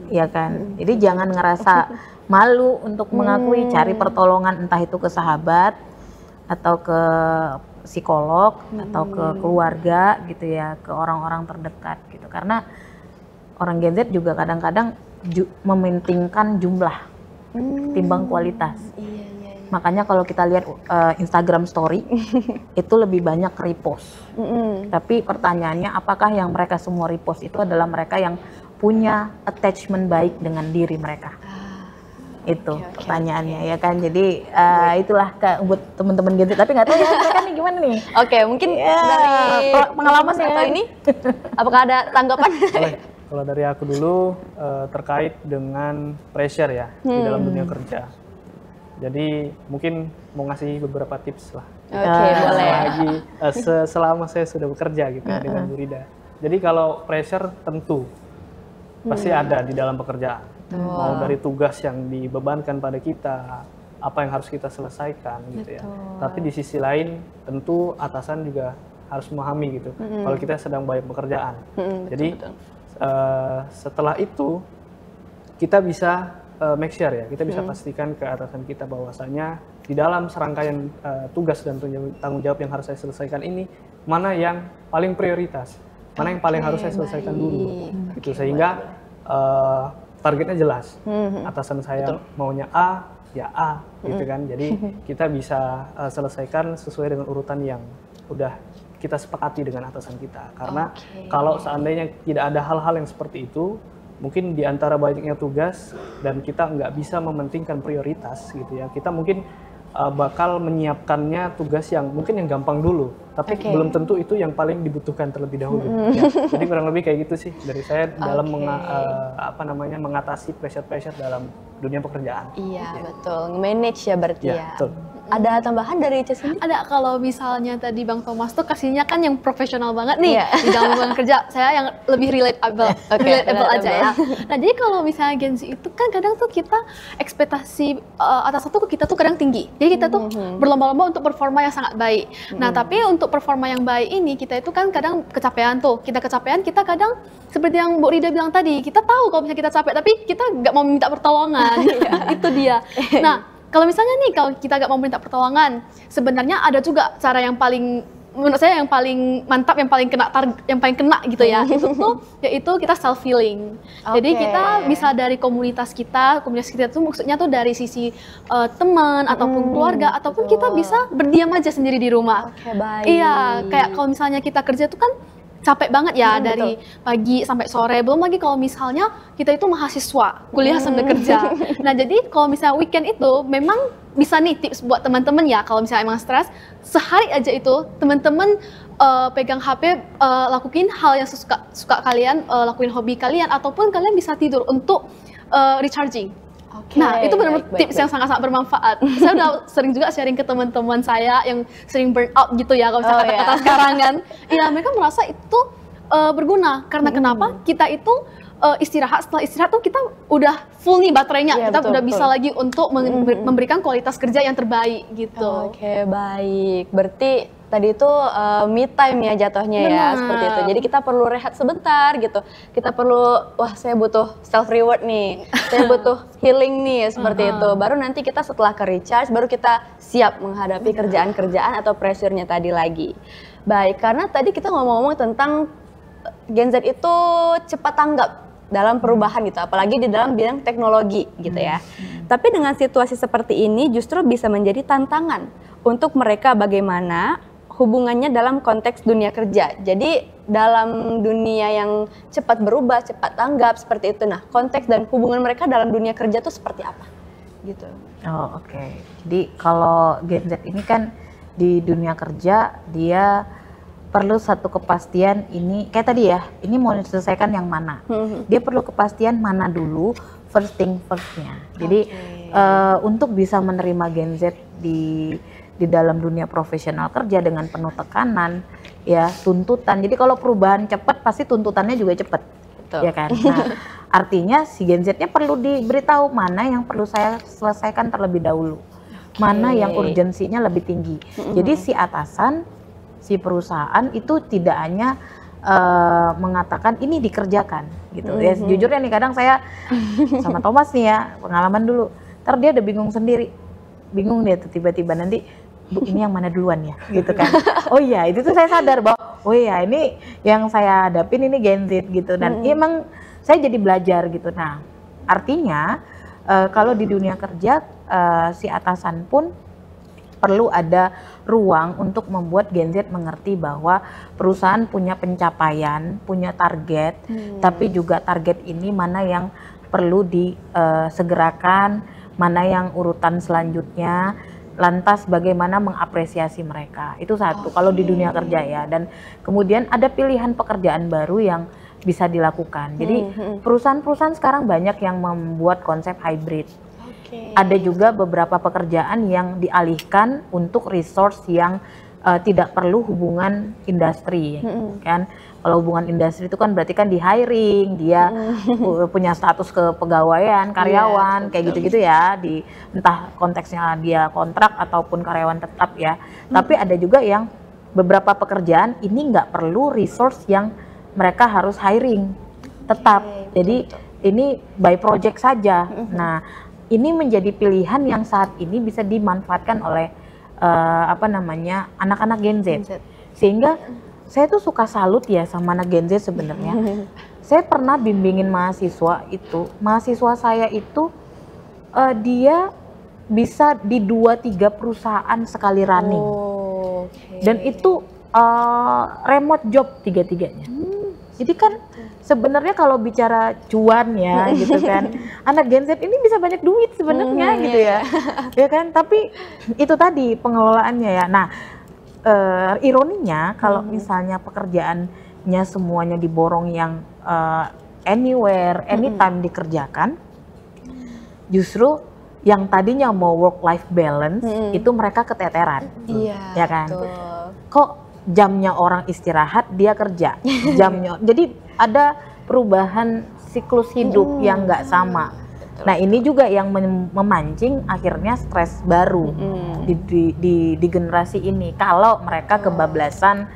Ya kan? Jadi jangan ngerasa malu untuk mengakui, cari pertolongan entah itu ke sahabat atau ke psikolog atau ke keluarga gitu ya, ke orang-orang terdekat gitu. Karena orang Gen Z juga kadang-kadang mementingkan jumlah timbang kualitas. Makanya kalau kita lihat Instagram story itu lebih banyak repost. Tapi pertanyaannya, apakah yang mereka semua repost itu adalah mereka yang punya attachment baik dengan diri mereka? Itu pertanyaannya ya kan. Jadi itulah buat teman-teman Gen Z, tapi nggak tahu ya mereka nih gimana nih. Mungkin dari pengalaman atau ini apakah ada tanggapan? Kalau dari aku dulu terkait dengan pressure ya di dalam dunia kerja. Jadi mungkin mau ngasih beberapa tips lah. Boleh. Lagi selama saya sudah bekerja gitu ya, dengan Bu Rida. Jadi kalau pressure tentu pasti ada di dalam pekerjaan. Mau dari tugas yang dibebankan pada kita, apa yang harus kita selesaikan gitu ya. Tapi di sisi lain tentu atasan juga harus memahami gitu. Kalau kita sedang banyak pekerjaan. Jadi setelah itu kita bisa make sure ya, kita bisa pastikan ke atasan kita bahwasanya di dalam serangkaian tugas dan tanggung jawab yang harus saya selesaikan ini, mana yang paling prioritas, mana yang paling harus saya selesaikan dulu, gitu. Sehingga targetnya jelas, atasan saya maunya A, ya A, gitu kan. Jadi kita bisa selesaikan sesuai dengan urutan yang udah kita sepakati dengan atasan kita. Karena kalau seandainya tidak ada hal-hal yang seperti itu, mungkin di antara banyaknya tugas dan kita nggak bisa mementingkan prioritas gitu ya, kita mungkin bakal menyiapkannya tugas yang mungkin yang gampang dulu, tapi belum tentu itu yang paling dibutuhkan terlebih dahulu. Ya, jadi kurang lebih kayak gitu sih dari saya dalam mengatasi pressure dalam dunia pekerjaan. Iya, betul. Nge-manage ya berarti ya. Betul. Ada tambahan dari Ica sendiri? Ada, kalau misalnya tadi Bang Thomas tuh kasihnya kan yang profesional banget nih di dalam hubungan kerja. Saya yang lebih relatable aja ya. Nah, jadi kalau misalnya Gen Z itu kan kadang tuh kita ekspektasi atas satu kita tuh kadang tinggi. Jadi kita tuh berlomba-lomba untuk performa yang sangat baik. Nah, tapi untuk performa yang baik ini kita itu kan kadang kecapean tuh. Kita kadang seperti yang Bu Rida bilang tadi, kita tahu kalau misalnya kita capek tapi kita nggak mau minta pertolongan. Itu dia. Nah, kalau misalnya nih, kalau kita nggak mau minta pertolongan, sebenarnya ada juga cara yang paling, menurut saya yang paling mantap, yang paling kena gitu ya. Itu tuh, yaitu kita self healing. Jadi kita bisa dari komunitas kita tuh maksudnya tuh dari sisi teman ataupun keluarga, ataupun kita bisa berdiam aja sendiri di rumah. Baik. Iya, kayak kalau misalnya kita kerja tuh kan capek banget ya dari pagi sampai sore. Belum lagi kalau misalnya kita itu mahasiswa, kuliah sambil kerja. Nah, jadi kalau misalnya weekend itu memang bisa nih tips buat teman-teman ya, kalau misalnya emang stres, sehari aja itu teman-teman pegang HP, lakuin hal yang suka kalian, lakuin hobi kalian, ataupun kalian bisa tidur untuk recharging. Nah, itu benar-benar tips yang sangat-sangat bermanfaat. Saya udah sering juga sharing ke teman-teman saya yang sering burn out gitu ya, kalau misalnya kata-kata sekarang kan. Iya, mereka merasa itu berguna. Karena kenapa? Kita itu istirahat, setelah istirahat tuh kita udah full nih baterainya. Kita udah bisa lagi untuk memberikan kualitas kerja yang terbaik gitu. Oke, baik. Berarti tadi itu me time ya jatuhnya ya, seperti itu. Jadi kita perlu rehat sebentar gitu. Kita perlu, wah saya butuh self reward nih, saya butuh healing nih, seperti itu. Baru nanti kita setelah ke recharge, baru kita siap menghadapi kerjaan-kerjaan atau pressure-nya tadi lagi. Baik, karena tadi kita ngomong-ngomong tentang Gen Z itu cepat tanggap dalam perubahan gitu, apalagi di dalam bidang teknologi gitu ya. Tapi dengan situasi seperti ini justru bisa menjadi tantangan untuk mereka bagaimana hubungannya dalam konteks dunia kerja. Jadi dalam dunia yang cepat berubah, cepat tanggap seperti itu. Nah, konteks dan hubungan mereka dalam dunia kerja tuh seperti apa? Gitu. Oh, oke. Jadi kalau Gen Z ini kan di dunia kerja dia perlu satu kepastian, ini kayak tadi ya, ini mau diselesaikan yang mana. Dia perlu kepastian mana dulu, first thing first-nya. Jadi untuk bisa menerima Gen Z di dalam dunia profesional kerja dengan penuh tekanan, ya tuntutan. Jadi kalau perubahan cepat pasti tuntutannya juga cepat, ya kan. Nah, artinya si Gen Z-nya perlu diberitahu mana yang perlu saya selesaikan terlebih dahulu, mana yang urgensinya lebih tinggi. Jadi si atasan, si perusahaan itu tidak hanya mengatakan ini dikerjakan, gitu. Ya sejujurnya nih kadang saya sama Thomas nih ya pengalaman dulu, ntar dia udah bingung sendiri, bingung dia tuh tiba-tiba nanti. Bu, ini yang mana duluan ya, gitu kan. Oh iya, itu tuh saya sadar bahwa, oh iya ini yang saya hadapin ini Gen Z gitu. Dan emang saya jadi belajar gitu. Nah, artinya kalau di dunia kerja, si atasan pun perlu ada ruang untuk membuat Gen Z mengerti bahwa perusahaan punya pencapaian, punya target, tapi juga target ini mana yang perlu disegerakan, mana yang urutan selanjutnya, lantas bagaimana mengapresiasi mereka. Itu satu kalau di dunia kerja ya. Dan kemudian ada pilihan pekerjaan baru yang bisa dilakukan. Jadi perusahaan-perusahaan sekarang banyak yang membuat konsep hybrid. Ada juga beberapa pekerjaan yang dialihkan untuk resource yang tidak perlu hubungan industri, kan? Kalau hubungan industri itu kan berarti kan di hiring, dia punya status kepegawaian, karyawan, kayak gitu-gitu ya, di entah konteksnya dia kontrak ataupun karyawan tetap ya. Tapi ada juga yang beberapa pekerjaan ini nggak perlu resource yang mereka harus hiring tetap. Jadi ini by project saja. Nah, ini menjadi pilihan yang saat ini bisa dimanfaatkan oleh anak-anak Gen Z. Sehingga saya tuh suka salut ya sama anak Gen Z sebenarnya. Saya pernah bimbingin mahasiswa itu, mahasiswa saya itu dia bisa di 2-3 perusahaan sekali running. Dan itu remote job tiga-tiganya. Jadi kan sebenarnya kalau bicara cuan ya gitu kan, anak Gen Z ini bisa banyak duit sebenarnya gitu ya. Ya kan, tapi itu tadi pengelolaannya ya. Nah, ironinya kalau misalnya pekerjaannya semuanya diborong yang anywhere, anytime dikerjakan, justru yang tadinya mau work life balance itu mereka keteteran, ya kan? Betul. Kok jamnya orang istirahat dia kerja, jamnya, jadi ada perubahan siklus hidup yang nggak sama. Nah ini juga yang memancing akhirnya stres baru di generasi ini kalau mereka kebablasan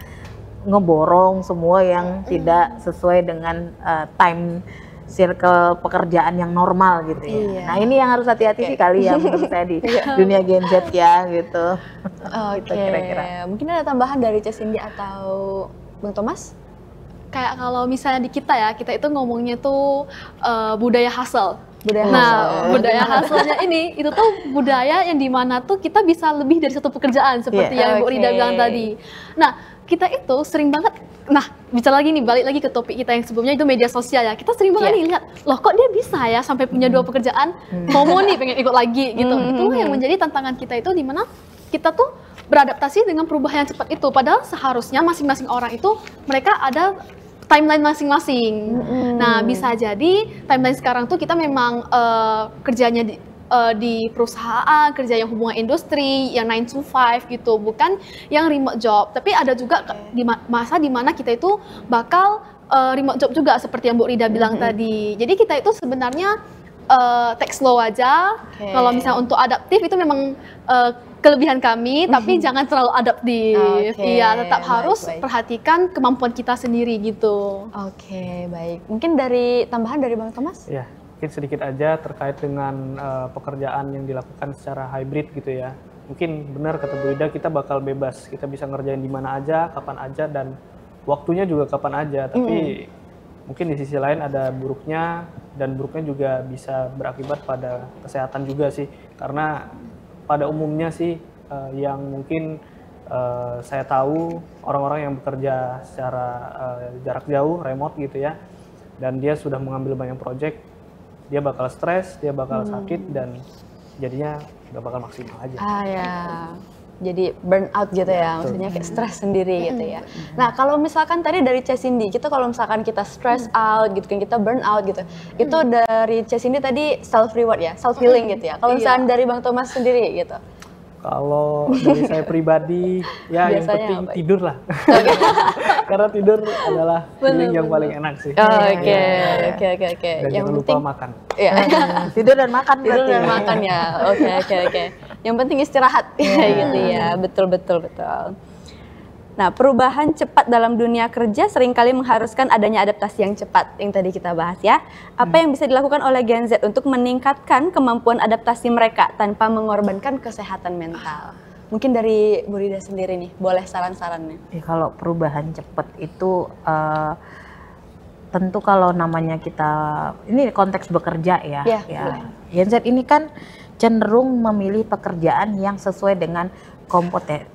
ngeborong semua yang tidak sesuai dengan time circle pekerjaan yang normal gitu ya. Nah ini yang harus hati-hati sih kali ya menurut saya di dunia Gen Z ya gitu. Gitu kira-kira. Mungkin ada tambahan dari Cez Cindy atau Bang Thomas? Kayak kalau misalnya di kita ya, kita itu ngomongnya tuh budaya hustle. Budaya hustle-nya ini, itu tuh budaya yang dimana tuh kita bisa lebih dari satu pekerjaan seperti yang Bu Rida bilang tadi. Nah, kita itu sering banget, nah bicara lagi nih, balik lagi ke topik kita yang sebelumnya itu media sosial ya. Kita sering banget nih lihat, loh kok dia bisa ya sampai punya 2 pekerjaan, FOMO nih pengen ikut lagi gitu. Itulah yang menjadi tantangan kita itu dimana kita tuh beradaptasi dengan perubahan yang cepat itu. Padahal seharusnya masing-masing orang itu mereka ada timeline masing-masing. Nah, bisa jadi timeline sekarang tuh kita memang kerjanya di perusahaan, kerja yang hubungan industri, yang 9 to 5 gitu, bukan yang remote job. Tapi ada juga di masa dimana kita itu bakal remote job juga seperti yang Bu Rida bilang tadi. Jadi kita itu sebenarnya take slow aja. Kalau misalnya untuk adaptif itu memang kelebihan kami, tapi jangan terlalu adaptif. Iya, tetap harus perhatikan kemampuan kita sendiri gitu. Baik. Mungkin dari tambahan dari Bang Thomas? Ya, mungkin sedikit aja terkait dengan pekerjaan yang dilakukan secara hybrid gitu ya. Mungkin benar kata Bu Rida, kita bakal bebas, kita bisa ngerjain di mana aja, kapan aja, dan waktunya juga kapan aja. Tapi mungkin di sisi lain ada buruknya, dan buruknya juga bisa berakibat pada kesehatan juga sih. Karena pada umumnya sih yang mungkin saya tahu orang-orang yang bekerja secara jarak jauh, remote gitu ya, dan dia sudah mengambil banyak project, dia bakal stres, dia bakal sakit, dan jadinya nggak bakal maksimal aja. Jadi burn out gitu ya, maksudnya kayak stres sendiri gitu ya. Nah kalau misalkan tadi dari Cez Cindy, kita kalau misalkan kita stress out gitu kan, kita burn out gitu, itu dari Cez Cindy tadi self reward ya, self healing gitu ya. Kalau misalkan dari Bang Thomas sendiri gitu? Kalau dari saya pribadi, ya yang penting tidur lah. Karena tidur adalah feeling yang paling enak sih. Oke. Dan jangan lupa makan. Tidur dan makan. Tidur dan makan ya. Oke. Yang penting istirahat gitu ya. Betul. Nah, perubahan cepat dalam dunia kerja seringkali mengharuskan adanya adaptasi yang cepat, yang tadi kita bahas ya. Apa yang bisa dilakukan oleh Gen Z untuk meningkatkan kemampuan adaptasi mereka tanpa mengorbankan kesehatan mental? Mungkin dari Bu Rida sendiri nih, boleh saran-sarannya? Kalau perubahan cepat itu tentu kalau namanya kita, ini konteks bekerja ya. Gen Z ini kan cenderung memilih pekerjaan yang sesuai dengan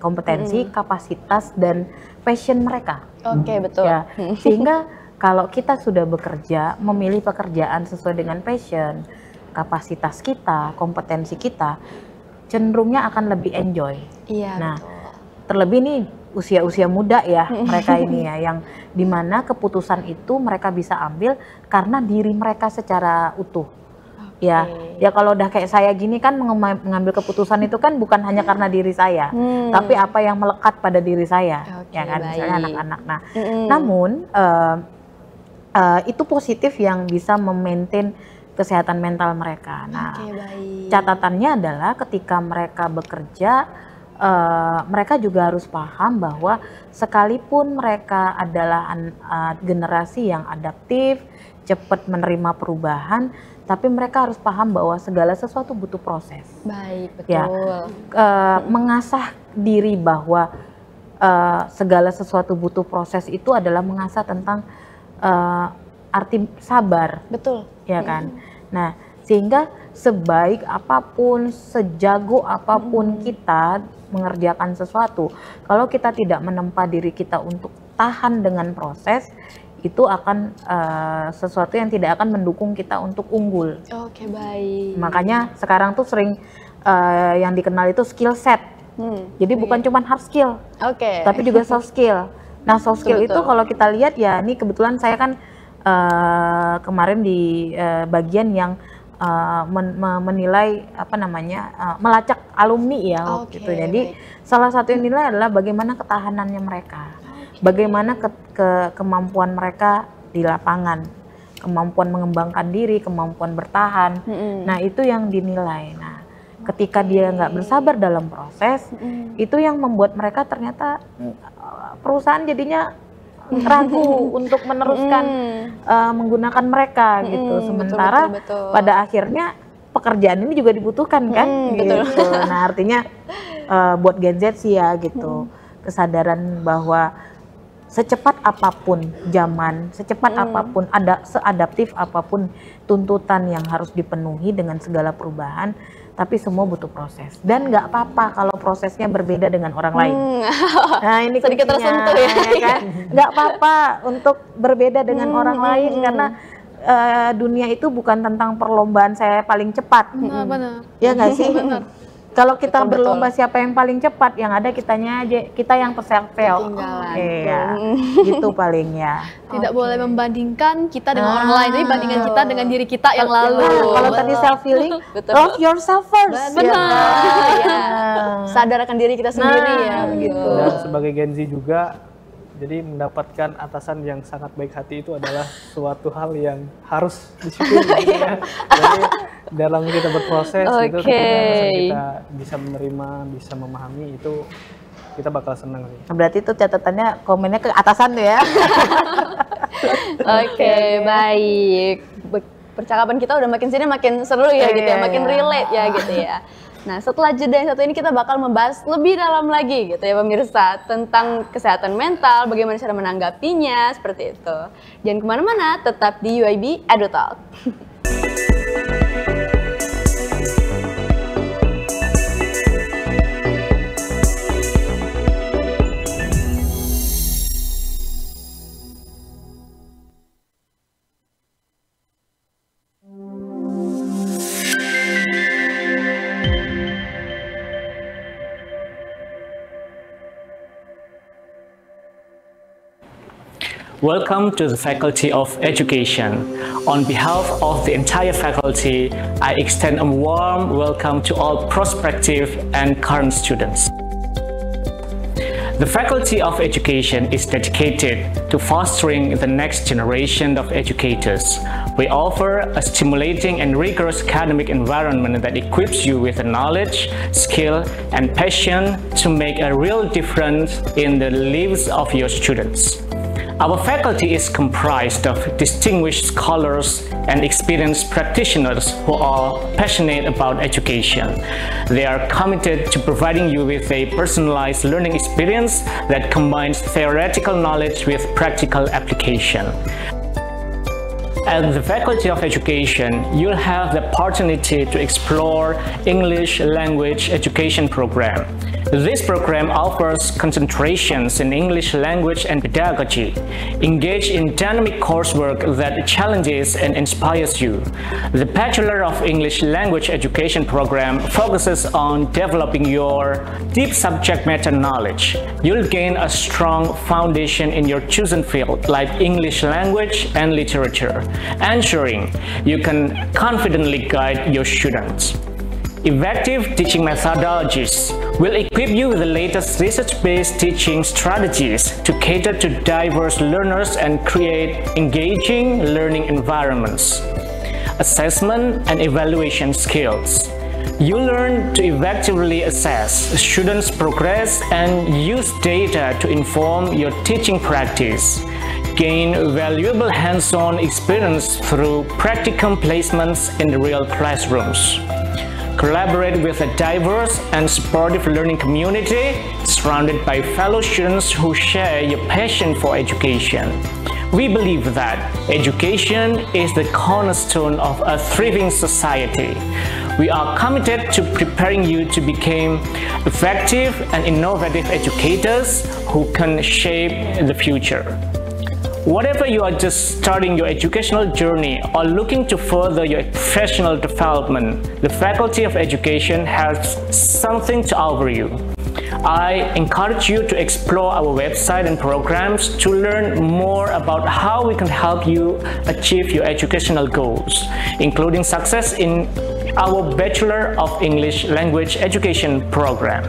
kompetensi, kapasitas, dan passion mereka. Betul. Ya, sehingga kalau kita sudah bekerja, memilih pekerjaan sesuai dengan passion, kapasitas kita, kompetensi kita, cenderungnya akan lebih enjoy. Nah, terlebih nih usia-usia muda ya mereka ini ya, yang dimana keputusan itu mereka bisa ambil karena diri mereka secara utuh. Ya kalau udah kayak saya gini kan mengambil keputusan itu kan bukan hanya karena diri saya, tapi apa yang melekat pada diri saya, ya kan, misalnya anak-anak. Nah, namun itu positif yang bisa memaintain kesehatan mental mereka. Nah, catatannya adalah ketika mereka bekerja, mereka juga harus paham bahwa sekalipun mereka adalah generasi yang adaptif, cepat menerima perubahan, tapi mereka harus paham bahwa segala sesuatu butuh proses. Betul. Ya, mengasah diri bahwa segala sesuatu butuh proses itu adalah mengasah tentang arti sabar. Betul. Ya kan. Nah, sehingga sebaik apapun, sejago apapun kita mengerjakan sesuatu, kalau kita tidak menempa diri kita untuk tahan dengan proses, itu akan sesuatu yang tidak akan mendukung kita untuk unggul. Baik. Makanya sekarang tuh sering yang dikenal itu skill set. Jadi bukan cuma hard skill, Oke. tapi juga soft skill. Nah, soft skill itu Betul. kalau kita lihat ya, ini kebetulan saya kan kemarin di bagian yang menilai apa namanya, melacak alumni ya Oke, gitu. Jadi baik. salah satu yang dinilai adalah bagaimana ketahanannya mereka, bagaimana kemampuan mereka di lapangan, kemampuan mengembangkan diri, kemampuan bertahan. Nah, itu yang dinilai. Nah, ketika dia nggak bersabar dalam proses, itu yang membuat mereka ternyata perusahaan jadinya ragu untuk meneruskan menggunakan mereka gitu. Sementara betul. pada akhirnya pekerjaan ini juga dibutuhkan kan, betul. gitu. Nah, artinya buat Gen Z sih ya gitu, kesadaran bahwa secepat apapun zaman, secepat apapun, seadaptif apapun tuntutan yang harus dipenuhi dengan segala perubahan, tapi semua butuh proses. Dan nggak apa-apa kalau prosesnya berbeda dengan orang lain. Nah, ini Sedikit kuncinya, tersentuh ya. kan? Nggak apa-apa untuk berbeda dengan orang lain, karena dunia itu bukan tentang perlombaan saya paling cepat. Benar. Ya nggak sih? Kalau kita Betul, berlomba siapa yang paling cepat, yang ada kitanya aja, kita yang fail. Ketinggalan. Iya, gitu paling ya. Tidak boleh membandingkan kita dengan orang lain, tapi bandingkan kita dengan diri kita yang lalu. Nah, kalau tadi self healing, Betul. love yourself first. Benar. Ya. Ya. Sadar akan diri kita sendiri ya. gitu. Dan sebagai Gen Z juga, jadi mendapatkan atasan yang sangat baik hati itu adalah suatu hal yang harus disyukuri gitu ya. Jadi dalam kita berproses gitu, ketika atasan kita bisa menerima, bisa memahami, itu kita bakal senang sih. Berarti itu catatannya komennya ke atasan tuh ya. Oke, baik. Percakapan kita udah makin sini makin seru ya gitu ya, makin relate ya gitu ya. Nah, setelah jeda yang satu ini kita bakal membahas lebih dalam lagi gitu ya pemirsa, tentang kesehatan mental, bagaimana cara menanggapinya, seperti itu. Jangan kemana-mana, tetap di UIB Edu Talk. Welcome to the Faculty of Education. On behalf of the entire faculty, I extend a warm welcome to all prospective and current students. The Faculty of Education is dedicated to fostering the next generation of educators. We offer a stimulating and rigorous academic environment that equips you with the knowledge, skill, and passion to make a real difference in the lives of your students. Our faculty is comprised of distinguished scholars and experienced practitioners who are passionate about education. They are committed to providing you with a personalized learning experience that combines theoretical knowledge with practical application. At the Faculty of Education, you'll have the opportunity to explore English language education program. This program offers concentrations in English language and pedagogy. Engage in dynamic coursework that challenges and inspires you. The Bachelor of English Language Education program focuses on developing your deep subject matter knowledge. You'll gain a strong foundation in your chosen field like English language and literature, ensuring you can confidently guide your students. Effective teaching methodologies will equip you with the latest research-based teaching strategies to cater to diverse learners and create engaging learning environments. Assessment and evaluation skills. You learn to effectively assess students' progress and use data to inform your teaching practice. Gain valuable hands-on experience through practicum placements in the real classrooms. Collaborate with a diverse and supportive learning community surrounded by fellow students who share your passion for education. We believe that education is the cornerstone of a thriving society. We are committed to preparing you to become effective and innovative educators who can shape the future. Whatever you are just starting your educational journey or looking to further your professional development, the Faculty of Education has something to offer you. I encourage you to explore our website and programs to learn more about how we can help you achieve your educational goals, including success in our Bachelor of English Language Education program.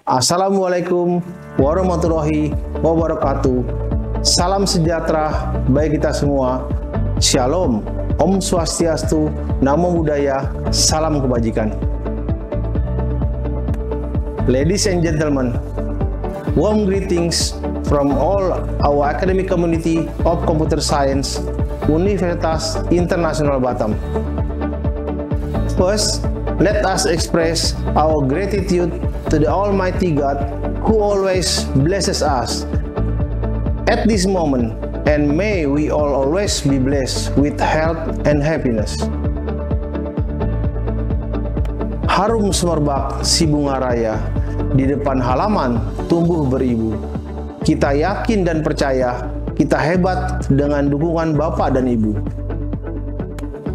Assalamualaikum warahmatullahi wabarakatuh. Salam sejahtera bagi kita semua. Shalom, Om Swastiastu, Namo Buddhaya, salam kebajikan. Ladies and gentlemen, warm greetings from all our academic community of Computer Science, Universitas Internasional Batam. First, let us express our gratitude to the Almighty God who always blesses us at this moment, and may we all always be blessed with health and happiness. Harum semerbak si bunga raya, di depan halaman tumbuh beribu. Kita yakin dan percaya kita hebat dengan dukungan Bapak dan Ibu.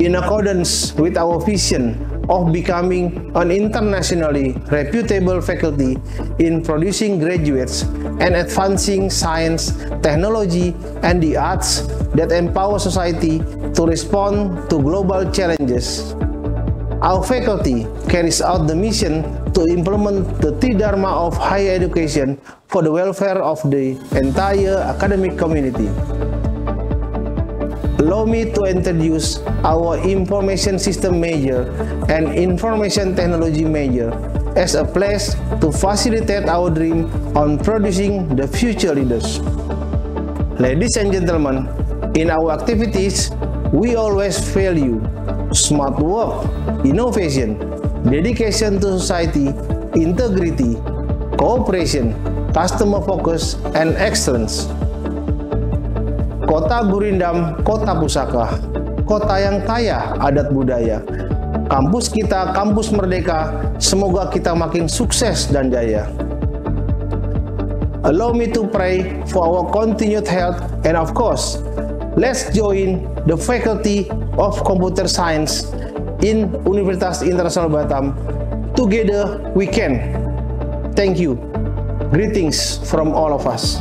In accordance with our vision of becoming an internationally reputable faculty in producing graduates and advancing science, technology, and the arts that empower society to respond to global challenges. Our faculty carries out the mission to implement the Tridharma of higher education for the welfare of the entire academic community. Allow me to introduce our Information System major and Information Technology major as a place to facilitate our dream on producing the future leaders. Ladies and gentlemen, in our activities, we always value smart work, innovation, dedication to society, integrity, cooperation, customer focus, and excellence. Kota Gurindam, kota pusaka, kota yang kaya adat budaya. Kampus kita, kampus merdeka, semoga kita makin sukses dan jaya. Allow me to pray for our continued health, and of course, let's join the Faculty of Computer Science in Universitas Internasional Batam. Together we can. Thank you. Greetings from all of us.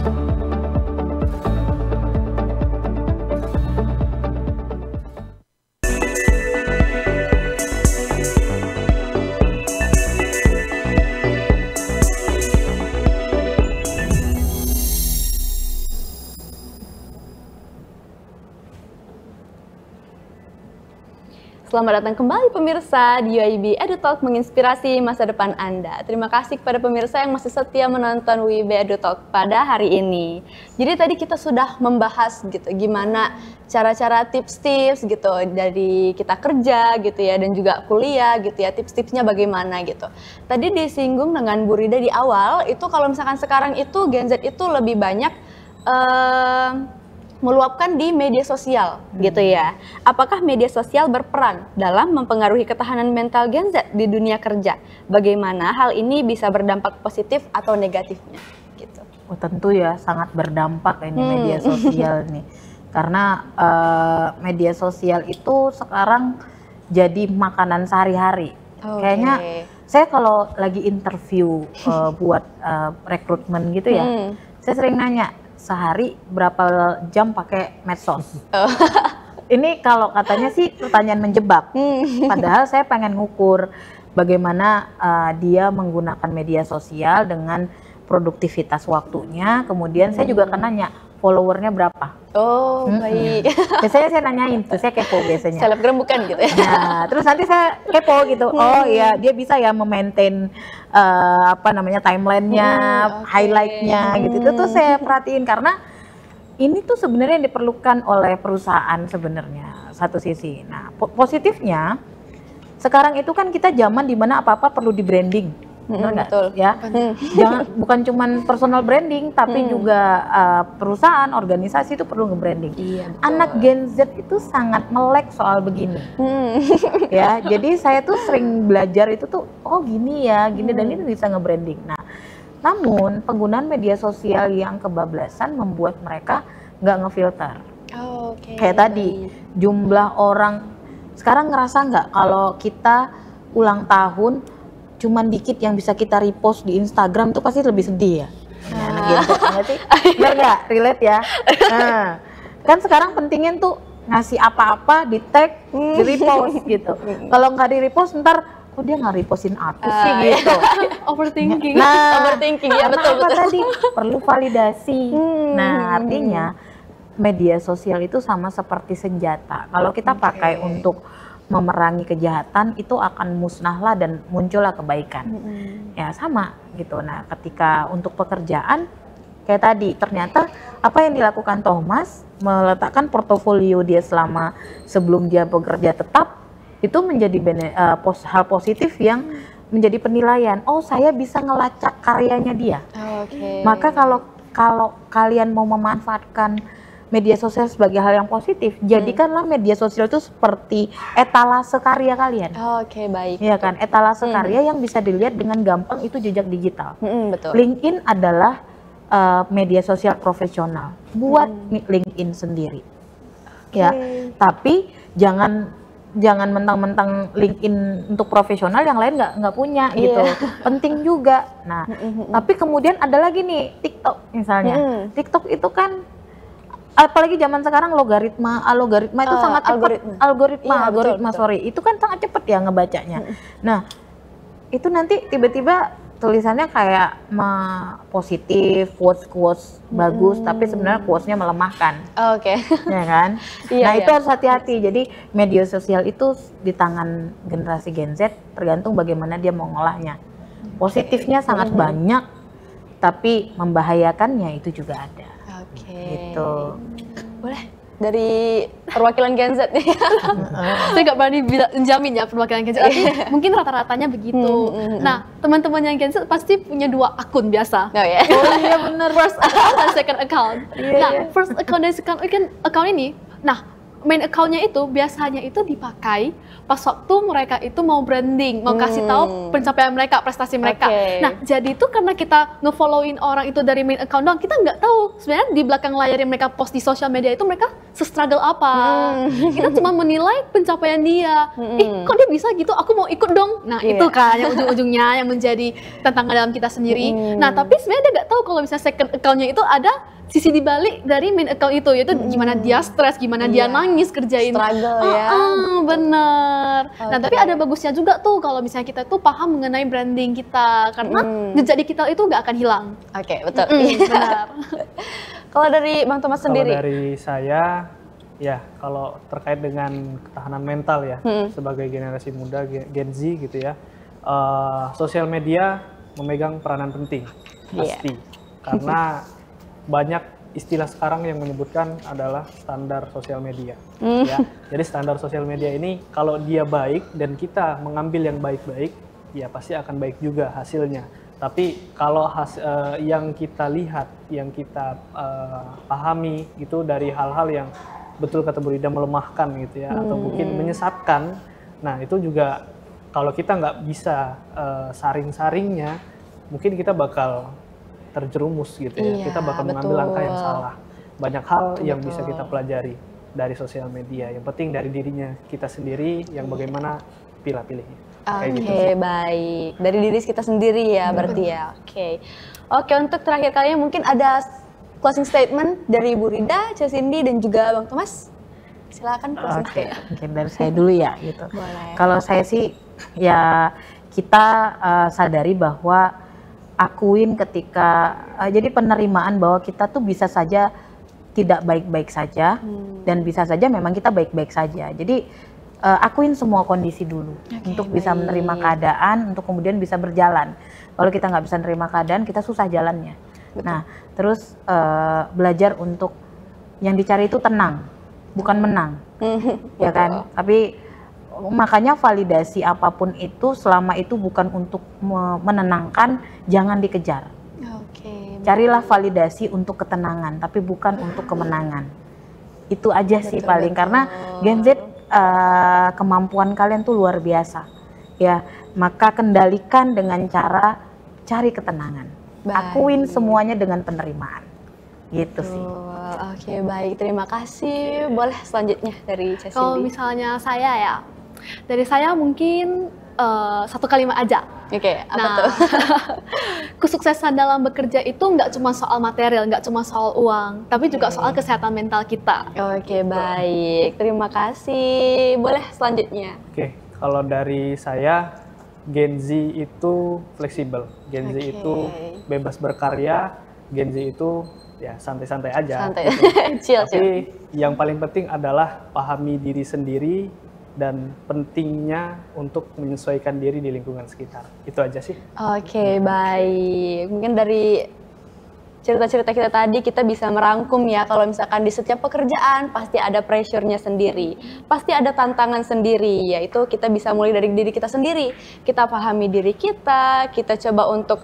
Selamat datang kembali pemirsa di UIB EduTalk menginspirasi masa depan Anda. Terima kasih kepada pemirsa yang masih setia menonton UIB EduTalk pada hari ini. Jadi tadi kita sudah membahas gitu gimana cara-cara tips-tips gitu dari kita kerja gitu ya dan juga kuliah gitu ya, tips-tipsnya bagaimana gitu. Tadi disinggung dengan Bu Rida di awal itu kalau misalkan sekarang itu Gen Z itu lebih banyak meluapkan di media sosial gitu ya. Apakah media sosial berperan dalam mempengaruhi ketahanan mental Gen Z di dunia kerja? Bagaimana hal ini bisa berdampak positif atau negatifnya gitu? Oh, tentu ya sangat berdampak ini media sosial nih. Karena media sosial itu sekarang jadi makanan sehari-hari. Kayaknya saya kalau lagi interview buat rekrutmen gitu ya, saya sering nanya, sehari berapa jam pakai medsos? Ini kalau katanya sih pertanyaan menjebak. Padahal saya pengen ngukur bagaimana dia menggunakan media sosial dengan produktivitas waktunya. Kemudian saya juga akan nanya followernya berapa. Oh, baik. Biasanya saya nanyain tuh, saya kepo biasanya. Selebgram bukan gitu ya? Nah, terus nanti saya kepo gitu. Oh iya, dia bisa ya memaintain apa namanya timelinenya, highlightnya gitu. Itu tuh saya perhatiin karena ini tuh sebenarnya yang diperlukan oleh perusahaan sebenarnya satu sisi. Nah, positifnya sekarang itu kan kita zaman dimana apa-apa perlu di branding. benar nggak? Betul. Ya, jangan bukan cuman personal branding, tapi juga perusahaan, organisasi itu perlu nge-branding. Iya, betul. Anak Gen Z itu sangat melek soal begini. Ya, jadi saya tuh sering belajar itu tuh, oh gini ya, gini dan ini bisa nge-branding. Nah, namun penggunaan media sosial yang kebablasan membuat mereka nggak ngefilter. Kayak tadi, jumlah orang sekarang ngerasa nggak kalau kita ulang tahun cuman dikit yang bisa kita repost di Instagram tuh pasti lebih sedih ya. Nah, anak Gen Z nggak sih? Bener nggak? Relate ya? Nah, kan sekarang pentingnya tuh ngasih apa-apa di tag, di repost gitu. Kalau nggak di repost ntar, kok dia nggak repostin aku sih gitu. Overthinking. Nah, Overthinking ya, karena betul. apa tadi? Perlu validasi. Nah, artinya media sosial itu sama seperti senjata. Kalau kita pakai untuk memerangi kejahatan, itu akan musnahlah dan muncullah kebaikan. Ya sama gitu. Nah, ketika untuk pekerjaan kayak tadi, ternyata apa yang dilakukan Thomas meletakkan portofolio dia selama sebelum dia bekerja tetap itu menjadi hal positif yang menjadi penilaian. Oh, saya bisa ngelacak karyanya dia. Maka kalau kalian mau memanfaatkan media sosial sebagai hal yang positif, jadikanlah media sosial itu seperti etalase karya kalian. Baik. Iya kan, etalase karya yang bisa dilihat dengan gampang, itu jejak digital. Betul. LinkedIn adalah media sosial profesional. Buat LinkedIn sendiri. Ya, tapi jangan mentang-mentang LinkedIn untuk profesional yang lain nggak punya gitu. Penting juga. Nah, tapi kemudian ada lagi nih TikTok misalnya. TikTok itu kan apalagi zaman sekarang algoritma itu sangat cepat. Algoritma itu kan sangat cepat ya ngebacanya. Nah, itu nanti tiba-tiba tulisannya kayak positif, quotes bagus, tapi sebenarnya quotesnya melemahkan. Ya kan? Nah, itu harus hati-hati. Jadi media sosial itu di tangan generasi Gen Z, tergantung bagaimana dia mau ngolahnya. Positifnya sangat banyak, tapi membahayakannya itu juga ada. Gitu. Boleh dari perwakilan Gen Z nih. Saya nggak berani menjamin ya perwakilan Gen Z, tapi mungkin rata-ratanya begitu. Nah, teman-teman yang Gen Z pasti punya 2 akun biasa. Oh iya benar. First account dan second account. First account dan second account ini, main account-nya itu biasanya itu dipakai pas waktu mereka itu mau branding, mau kasih tahu pencapaian mereka, prestasi mereka. Nah, jadi itu karena kita nge-followin orang itu dari main account doang, kita nggak tahu sebenarnya di belakang layar yang mereka post di sosial media itu mereka se-struggle apa. Kita cuma menilai pencapaian dia. Kok dia bisa gitu? Aku mau ikut dong. Nah, itu kan yang ujung-ujungnya yang menjadi tantangan dalam kita sendiri. Nah, tapi sebenarnya dia nggak tahu kalau misalnya second account-nya itu ada sisi dibalik dari main account itu, yaitu gimana dia stres, gimana dia nangis kerjain struggle ya. Bener. Nah, tapi ada bagusnya juga tuh kalau misalnya kita tuh paham mengenai branding kita, karena jejak digital itu nggak akan hilang. Betul. Benar. Kalau dari Bang Thomas sendiri? Kalau dari saya, ya kalau terkait dengan ketahanan mental ya, sebagai generasi muda Gen Z gitu ya, sosial media memegang peranan penting pasti, karena banyak istilah sekarang yang menyebutkan adalah standar sosial media. Ya. Jadi standar sosial media ini kalau dia baik dan kita mengambil yang baik-baik, ya pasti akan baik juga hasilnya. Tapi kalau yang kita lihat, yang kita pahami itu dari hal-hal yang betul kata Bu Rida melemahkan gitu ya, atau mungkin menyesatkan, nah itu juga kalau kita nggak bisa saring-saringnya, mungkin kita bakal terjerumus gitu ya, kita bakal mengambil langkah yang salah. Banyak hal yang bisa kita pelajari dari sosial media. Yang penting dari dirinya kita sendiri, yang bagaimana pilih-pilihnya. Baik. Dari diri kita sendiri ya, berarti ya. Oke, untuk terakhir kalinya mungkin ada closing statement dari Bu Rida, Cak Cindy, dan juga Bang Thomas. Silakan closing statement. Mungkin dari saya dulu ya gitu. Boleh. Kalau saya sih ya kita sadari bahwa akuin ketika jadi penerimaan bahwa kita tuh bisa saja tidak baik-baik saja dan bisa saja memang kita baik-baik saja. Jadi akuin semua kondisi dulu untuk bisa menerima keadaan, untuk kemudian bisa berjalan. Kalau kita nggak bisa menerima keadaan, kita susah jalannya. Nah, terus belajar untuk yang dicari itu tenang, bukan menang, ya kan? Tapi makanya validasi apapun itu selama itu bukan untuk menenangkan, jangan dikejar. Carilah validasi untuk ketenangan, tapi bukan untuk kemenangan. Itu aja sih paling, karena Gen Z kemampuan kalian tuh luar biasa. Ya, maka kendalikan dengan cara cari ketenangan. Akuin semuanya dengan penerimaan. Gitu sih. Oke, baik. Terima kasih. Boleh selanjutnya dari Cah Cindy. Kalau misalnya saya ya, dari saya mungkin satu kalimat aja. Oke, apa tuh? Kesuksesan dalam bekerja itu nggak cuma soal material, nggak cuma soal uang, tapi juga soal kesehatan mental kita. Oke, baik. Terima kasih. Boleh selanjutnya. Oke, kalau dari saya, Gen Z itu fleksibel. Gen Z itu bebas berkarya. Gen Z itu ya santai-santai aja. Santai. Gitu. Tapi yang paling penting adalah pahami diri sendiri dan pentingnya untuk menyesuaikan diri di lingkungan sekitar. Itu aja sih. Oke, baik. Mungkin dari cerita-cerita kita tadi kita bisa merangkum ya, kalau misalkan di setiap pekerjaan pasti ada pressure-nya sendiri, pasti ada tantangan sendiri, yaitu kita bisa mulai dari diri kita sendiri. Kita pahami diri kita coba untuk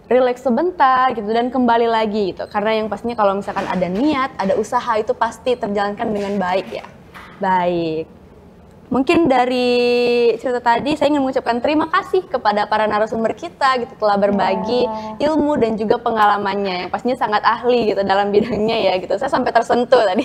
relax sebentar gitu dan kembali lagi gitu. Karena yang pastinya kalau misalkan ada niat, ada usaha itu pasti terjalankan dengan baik ya. Baik. Mungkin dari cerita tadi saya ingin mengucapkan terima kasih kepada para narasumber kita gitu telah berbagi ilmu dan juga pengalamannya yang pastinya sangat ahli gitu dalam bidangnya ya gitu. Saya sampai tersentuh tadi.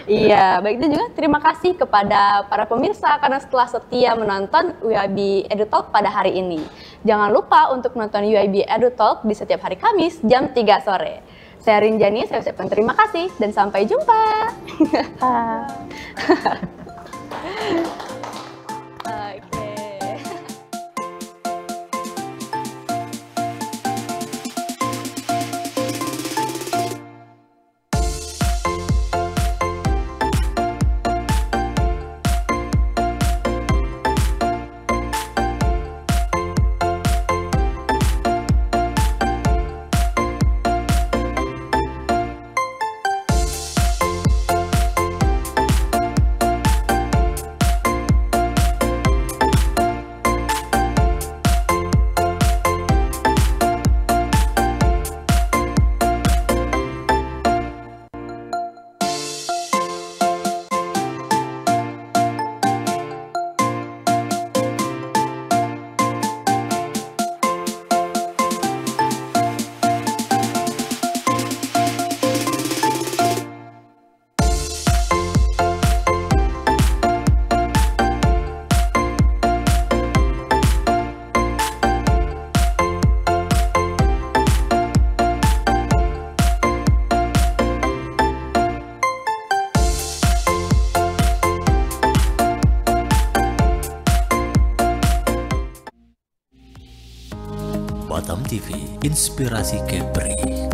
Iya, baik, dan juga terima kasih kepada para pemirsa karena setelah setia menonton UIB EduTalk pada hari ini. Jangan lupa untuk nonton UIB EduTalk di setiap hari Kamis jam 3 sore. Saya Rinjani, saya ucapkan terima kasih dan sampai jumpa. Batam TV, inspirasi Kepri.